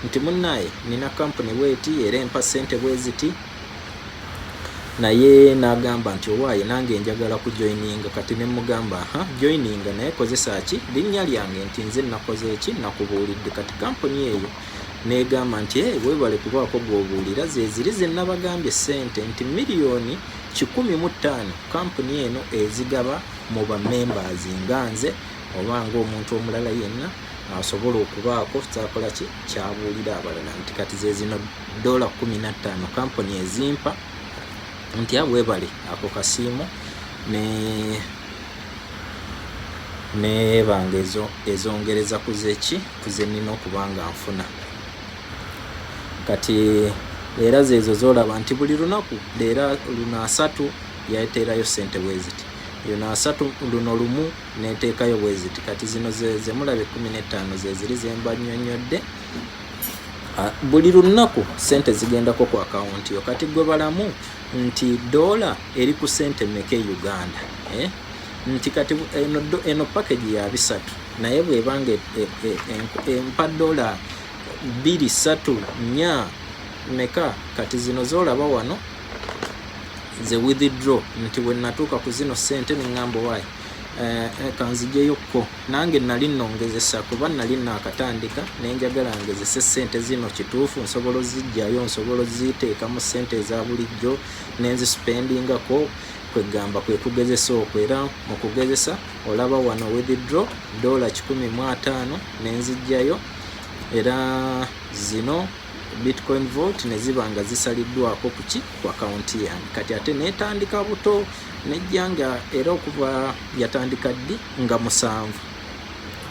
nti munnaye nina kampuni bweti era empa sente bweziti, naye nagamba nti owaaye nange njagala kujoininga. Kati ne mugamba joininga naye kozesa ki linnya lyange nti nze nakoze eki nakubuulidde. Kati kampuni eyo negamba nti webale kubaako gwobuulira zeziri ze nabagambye sente nti $1,105,000 kampuni eno ezigaba mu ba members nga nze oba ng'omuntu omulala yenna asobola okubaako kyakola ki kyabuulira abalala nti kati zezino $15 kampuni ezimpa nti abwebale ako kasiimo ne banga ezongereza kuzeki kuze nina okubanga nfuna. Kati era zezo zolaba nti buli lunaku leera luna 3 yateerayo sente bweziti, yona 3 luno lumu neteekayo bweziti. Kati zino ze mulabe 15 zeziri zemba nnyonnyodde buli lunaku sente zigendako ku akawunti yo. Kati gwe balamu nti $1 eri ku sente meke Uganda nti kati eno package ya bisatu naye bwebanga empa $2, 2, 3, 4 meka. Kati zino zolaba wano ze withdraw nti bwe natuuka ku zino sente ningamba waayi kanzijeyokko nange nali nongezesa kuba nali nakatandika nenjagala ngezese sente zino kituufu nsobola ozijjayo nsobola oziteeka mu sente eza bulijjo nenzisipendingako kwegamba kwe kugezesa okwo. Era mu kugezesa olaba wano withdraw $115 nenzijjayo era zino bitcoin vault ne zibanga zisaliddwako ku akaunti yange. Kati ate netandika buto nejjanga era okuva yatandika ddi nga 7.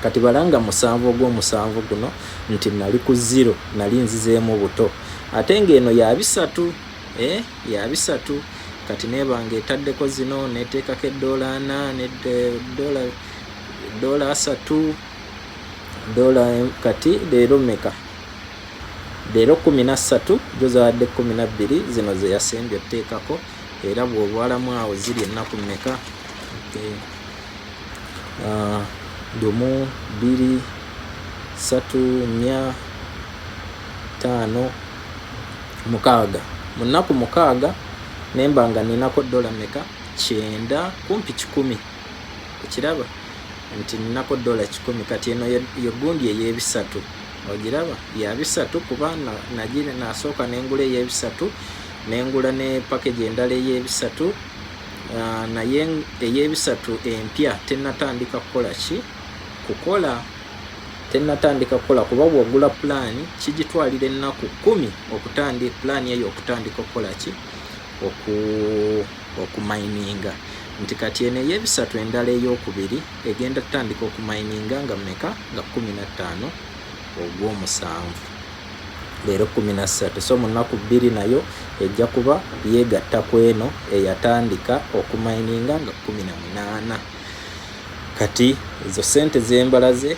Kati balanga 7 ogw'omusanvu guno nti nali ku 0 nali nzizeemu buto ate ng'eno ya bisatu ya bisatu. Kati nebanga etaddeko zino neteekako $4 ne $3 kati leero meka leero 13 jozaadde 12 zino ze yasembye oteekako era bw'obwalamu awo ziri ennaku meka 1 2 3 4 5 6 mu nnaku 6 nembanga ninako $9 meka 9 kumpi 10 ekiraba nti ninako $10. Kati eno yo gundi ey'ebisatu ogiraba ya bisatu kuba nagira nasooka nengula ey'ebisatu nengula ne package endala ey'ebisatu naye ey'ebisatu empya tenatandika kukola ki kukola tenatandika kukola kuba bwogula plan kigitwalira ennaku 10 okutandika plan eyo okutandika okukola ki okumininga. nti kati eno ey'ebisatu endala ey'okubiri egenda tutandika okumayininga nga mmeka nga 15 ogw'omusanvu leero 13 so mu nnaku 2 nayo ejja kuba yeegatta ku eno eyatandika okumayininga nga 18 kati ezo sente zembalaze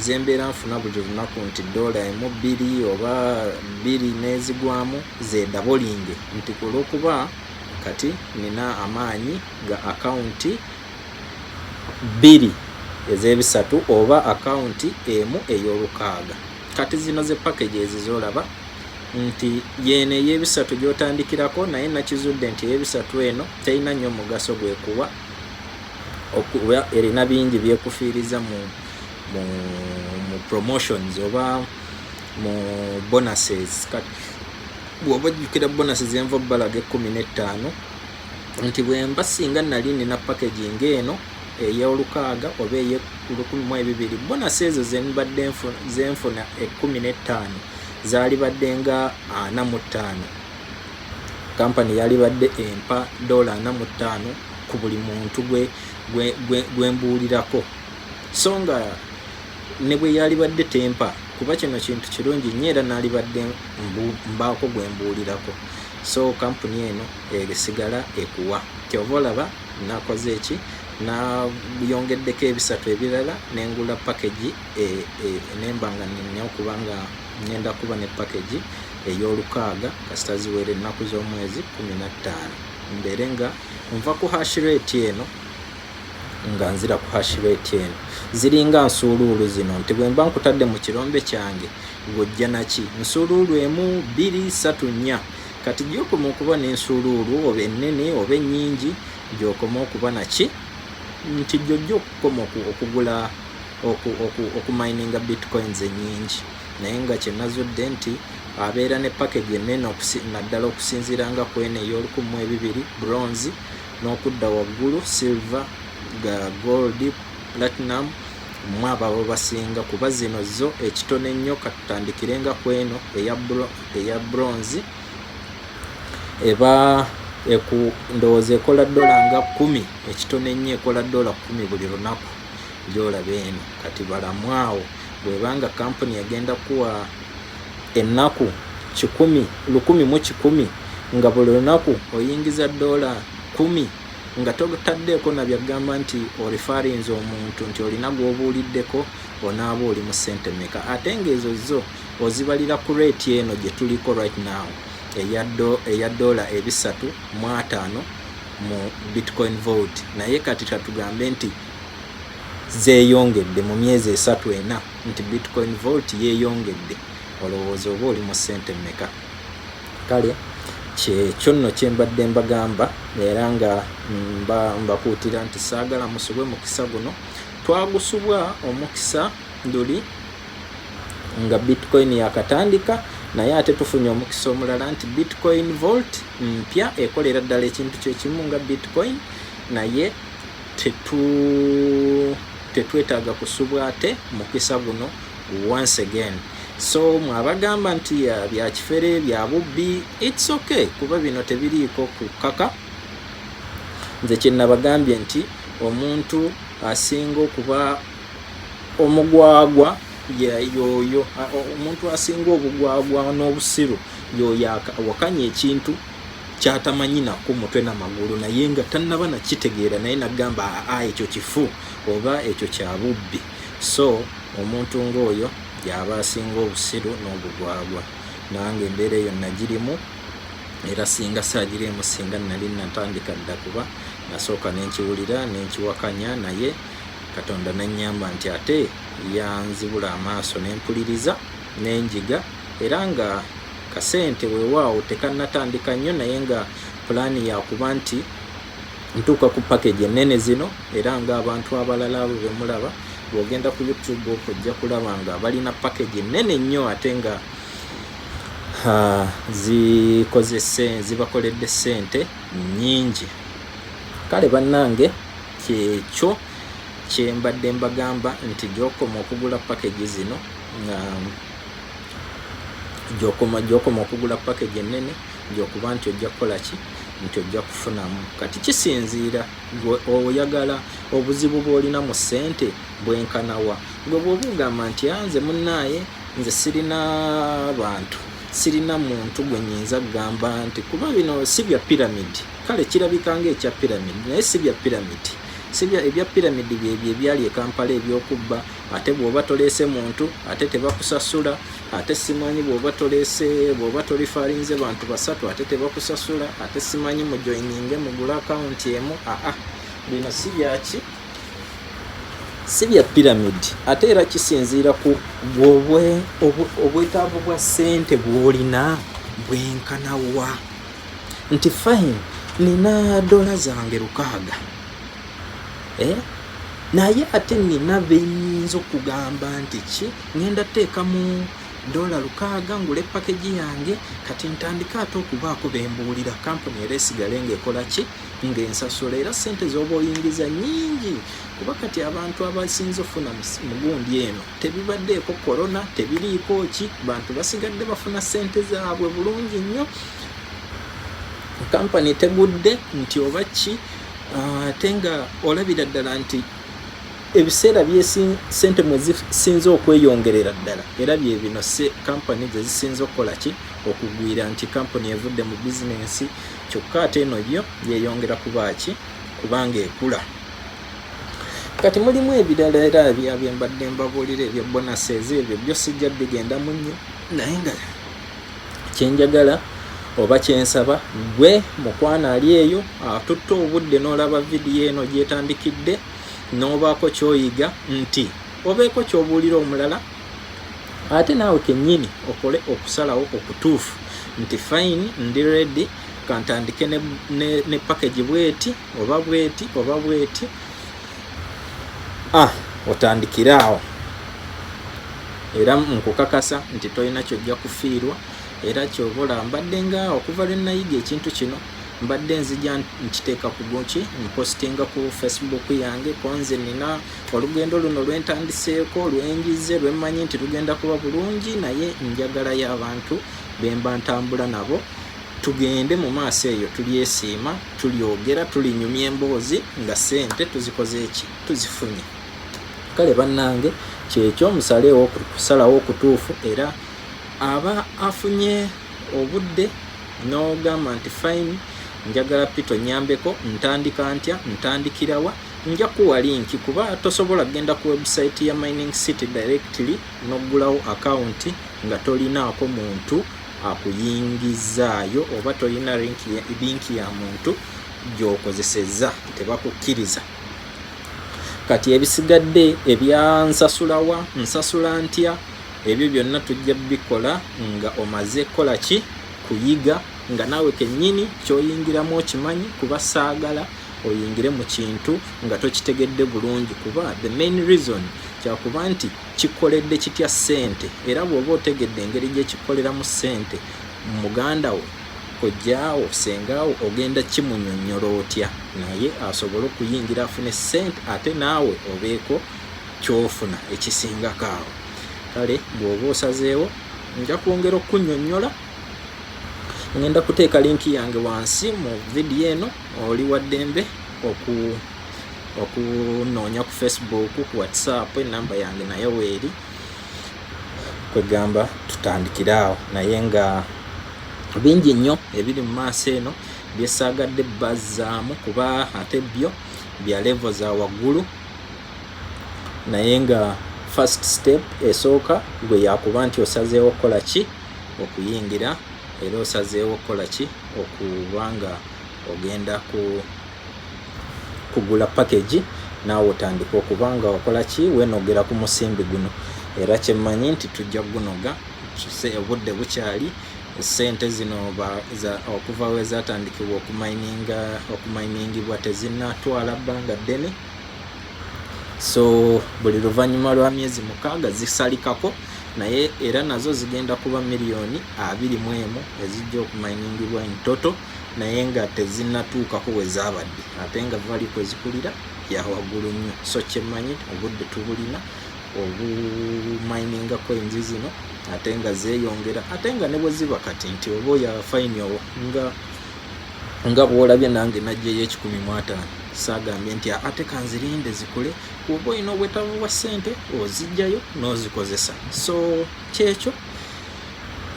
zembeera nfuna buli lunaku nti $1 2 oba 2 n'ezigwamu zedabolinge nti kulwokuba kati nina amaanyi ga akawunti 2 ez'ebisatu oba akawunti emu ey'olukaaga. Kati zino ze package ezizolaba nti yene ey'ebisatu gy'otandikirako naye nakizudde nti ey'ebisatu eno terina nnyo mugaso gwekuwa okuba erina bingi byekufiiriza mu promotions oba mu bonuses. Kati bw'oba ojjukira bonuses enva balaga 15 nti bwemba singa nali nina packaging eno ey'olukaaga oba ey'e1200 bonus ezo zenfuna 15 zaali badde nga 45 kampani yali badde empa $45 ku buli muntu gwembuulirako so nga ne bwe yali badde tempa kuba kino kintu kirungi nnyo era naali badde mbaako gwembuulirako so kampuni eno esigala ekuwa kyova olaba nakoze eki nayongeddeko ebisatu ebirala nengula package nemba nga nina okuba nga ngenda kuba ne package ey'olukaaga kasita ziwere ennaku z'omwezi 15 mbeere nga nva ku hash rate eno nga nzira ku hash rate eno ziringa nsuuluulu zino nti bwe mba nkutadde mu kirombe kyange ng'ojja naki nsuuluulu 1 2 3 4 kati gy'okoma okuba n'ensuuluulu oba ennene oba ennyingi gy'okoma okuba naki nti jjojja okukoma okugula okumininga bitcoins ennyingi naye nga kyenazudde nti abeera ne package ennene naddala okusinziiranga ku eno ey'olukumi bronze n'okudda waggulu silver gold platinum mwaba basinga kuba zino zo ekitone ennyo katutandikirenga ku eno eya bronze eba ndowooza ekola $10 nga 10 ekitone ennyo ekola $10 buli lunaku gyolaba eno kati balamwawo bwebanga kampuni egenda kuwa ennaku 1,000 nga buli lunaku oyingiza $10 nga totaddeeko na byagamba nti orifarinze omuntu nti olina gw'obuuliddeko onaaba oli mu ssente meka ate ng'ezo zo ozibalira ku rate eno gye tuliko right now eya $3.5 mu bitcoin vault naye kati katugambe nti zeeyongedde mu myezi 3-4 nti bitcoin vault yeeyongedde olowooza oba oli mu ssente meka kale kyekyo nno kyembadde mbagamba era nga mbakuutira nti saagala musubwe mukisa guno twagusubwa omukisa nduli nga bitcoin yakatandika naye ate tufunye omukisa omulala nti bitcoin vault mpya ekolera ddala ekintu kyekimu nga bitcoin naye tetwetaaga kusubwa ate mukisa guno once again so mwabagamba nti bya kifere bya bubbi it's okay kuba bino tebiriiko kukaka nze kyenabagambye nti omuntu asinga okuba omugwagwa yoyo omuntu asinga obugwagwa n'obusiru yoyo wakanya ekintu kyatamanyi nako mutwe n'amagulu naye nga tannaba nakitegeera naye nagamba ekyo kifu oba ekyo kya bubbi so omuntu ng'oyo yaba asinga obusiru n'obugwagwa nange embeera eyo nagirimu era singa saagirimu singa nali natandika dda kuba nasooka nenkiwulira nenkiwakanya naye Katonda nannyamba nti ate yanzibula amaaso nempuliriza nenjiga era nga kasente weewaawo tekannatandika nnyo naye nga pulaani yakuba nti ntuuka ku package ennene zino era ng'abantu abalala abo bemulaba bw'ogenda ku YouTube okujja kulaba nga balina package ennene nnyo ate nga zibakoledde ssente nnyingi kale bannange kyekyo kyembadde mbagamba nti gy'okoma okugula package zino gy'okoma okugula package ennene gy'okuba nti ojja kukola ki nti ojja kufunamu. Kati kisinziira oyagala obuzibu bw'olina mu ssente bwenkanawa. Gwe bw'oba ogamba nti nze munnaaye nze sirina bantu, sirina muntu gwe nnyinza kugamba nti kuba bino si bya piramidi, kale kirabika ng'ekya piramidi naye si bya piramidi. Ebya piramidi byebyo ebyali e Kampala ebyokubba, ate bw'oba toleese muntu ate tebakusasula, ate simanyi bw'oba tolifaalinze bantu basatu ate tebakusasula, ate simanyi mujoininge mugula akawunti emu. Bino si byaki, si bya piramidi. Ate era kisinziira ku obwetaavu bwa ssente bw'olina bwenkanawa. Nti fine nina $6 zange 600, naye ate nina benyinza okugamba nti ki ngenda teeka mu $600 ngule package yange, kati ntandika ate okubaako bembuulira kampuni era esigale ng'ekola ki ng'ensasula. Era ssente z'oba oyingiza nnyingi, kuba kati abantu abasinze ofuna mu gundi eno tebibaddeeko korona, tebiriiko ki, bantu basigadde bafuna ssente zaabwe bulungi nnyo. Kampani tegudde nti oba ki, ate nga olabira ddala nti ebiseera ssente mwe zisinze okweyongerera ddala era bye bino kampani gye zisinze okukola ki okugwira nti kampani evudde mu bizinensi, kyokka ate eno byo byeyongera kubanga ekula. Kati mulimu ebirala era bye mbadde mbabuulira ebya bonuses, ebyo byo sijja bigenda mu nnyo, naye nga kyenjagala oba kyensaba gwe mukwana ali eyo atutte obudde n'olaba vidiyo eno gyetandikidde n'obaako kyoyiga nti obeeko kyobuulira omulala, ate naawe kennyini okole okusalawo okutuufu nti fine ndi ready kantandike ne package bweti oba bweti oba bweti. Otandikiraawo era nkukakasa nti tolina kyojja kufiirwa. Era kyobola mbadde nga okuva lwe nayiga ekintu kino mbadde nzija nkiteeka ku goki mpostinga ku Facebook yange konze nina olugendo luno lwentandiseeko lwenjize lwemmanyi nti lugenda kuba bulungi, naye njagalayo abantu bemba ntambula nabo tugende mu maaso eyo tulyesiima tulyogera tulinyumya emboozi nga ssente tuzikoze eki tuzifunye. Kale bannange kyekyo musalewo okusalawo okutuufu, era aba afunye obudde n'ogamba nti fine njagala pito nyambeko ntandika ntya ntandikirawa, nja kuwa linki kuba tosobola kgenda ku website ya Mining City directly n'oggulawo account nga tolinaako muntu akuyingizaayo oba tolina linki ya muntu gy'okozesezza, tebakukkiriza. Kati ebisigadde ebyansasulawa nsasula ntya, ebyo byonna tujja bikola nga omaze kola ki kuyiga, nga naawe kennyini kyoyingiramu okimanyi, kuba saagala oyingire mu kintu nga tokitegedde bulungi, kuba the main reason kyakuba nti kikoledde kitya ssente, era bw'oba otegedde engeri gye kikoleramu ssente muganda wo kojjaawo sengaawo ogenda kimunyonnyola otya naye asobole okuyingira afune ssente ate naawe obeeko kyofuna ekisingako awo. Kale bw'oba osazeewo nja kwongera okunnyonnyola, ngenda kuteeka linki yange wansi mu vidiyo eno, oli wa ddembe okunoonya ku Facebook, ku WhatsApp, enamba yange nayo weeri, kwegamba tutandikiraawo. Naye nga bingi nnyo ebiri mu maaso eno byesaagadde bazzaamu kuba ate byo bya level za waggulu, naye nga first step esooka gwe yakuba nti osazeewo okukola ki okuyingira, era osazeewo okukola ki okubanga ogenda kugula package naawe otandika okubanga okola ki wenogera ku musimbi guno. Era kyemmanyi nti tujja gunoga obudde bukyali, ssente zino okuva we zaatandikibwa okumayiningibwa tezinnatwala bbanga ddene, so buli luvannyuma lwa myezi 6 zisalikako, naye era nazo zigenda kuba miliyoni 21 ezijja okumayiningibwa entoto, naye nga tezinnatuukako we zaabadde, ate nga vali kwezikulira yawaggulu nnyo. So kyemmanyi obudde tubulina obumayininga coins zino ate nga zeeyongera, ate nga ne bwe ziba kati nti oba oyo fayini nga bw'olabye nange najjayo 150 saagambye nti ate kanzirinde zikule, kuba olina obwetaavu bwa ssente ozijjayo n'ozikozesa. So kyekyo,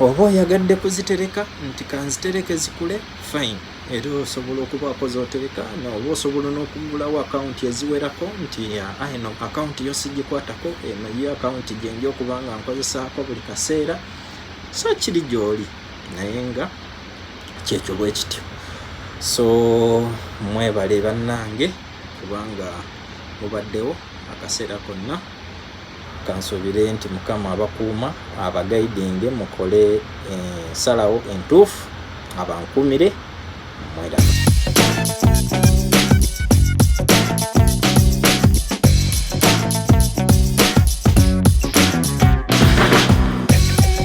oba oyagadde kuzitereka nti kanzitereke zikule fine, era osobola okubaako z'otereka, oba osobola n'okugulawo akawunti eziwerako nti eno akawunti yo sigikwatako, eno ye akawunti gyenja okuba nga nkozesaako buli kaseera. So kiri gy'oli, naye nga kyekyo bwe kityo. So mwebale bannange kubanga mubaddewo akaseera konna. Kansuubire nti Mukama abakuuma, abagaidinge, mukole ensalawo entuufu, abankumire. Mwera.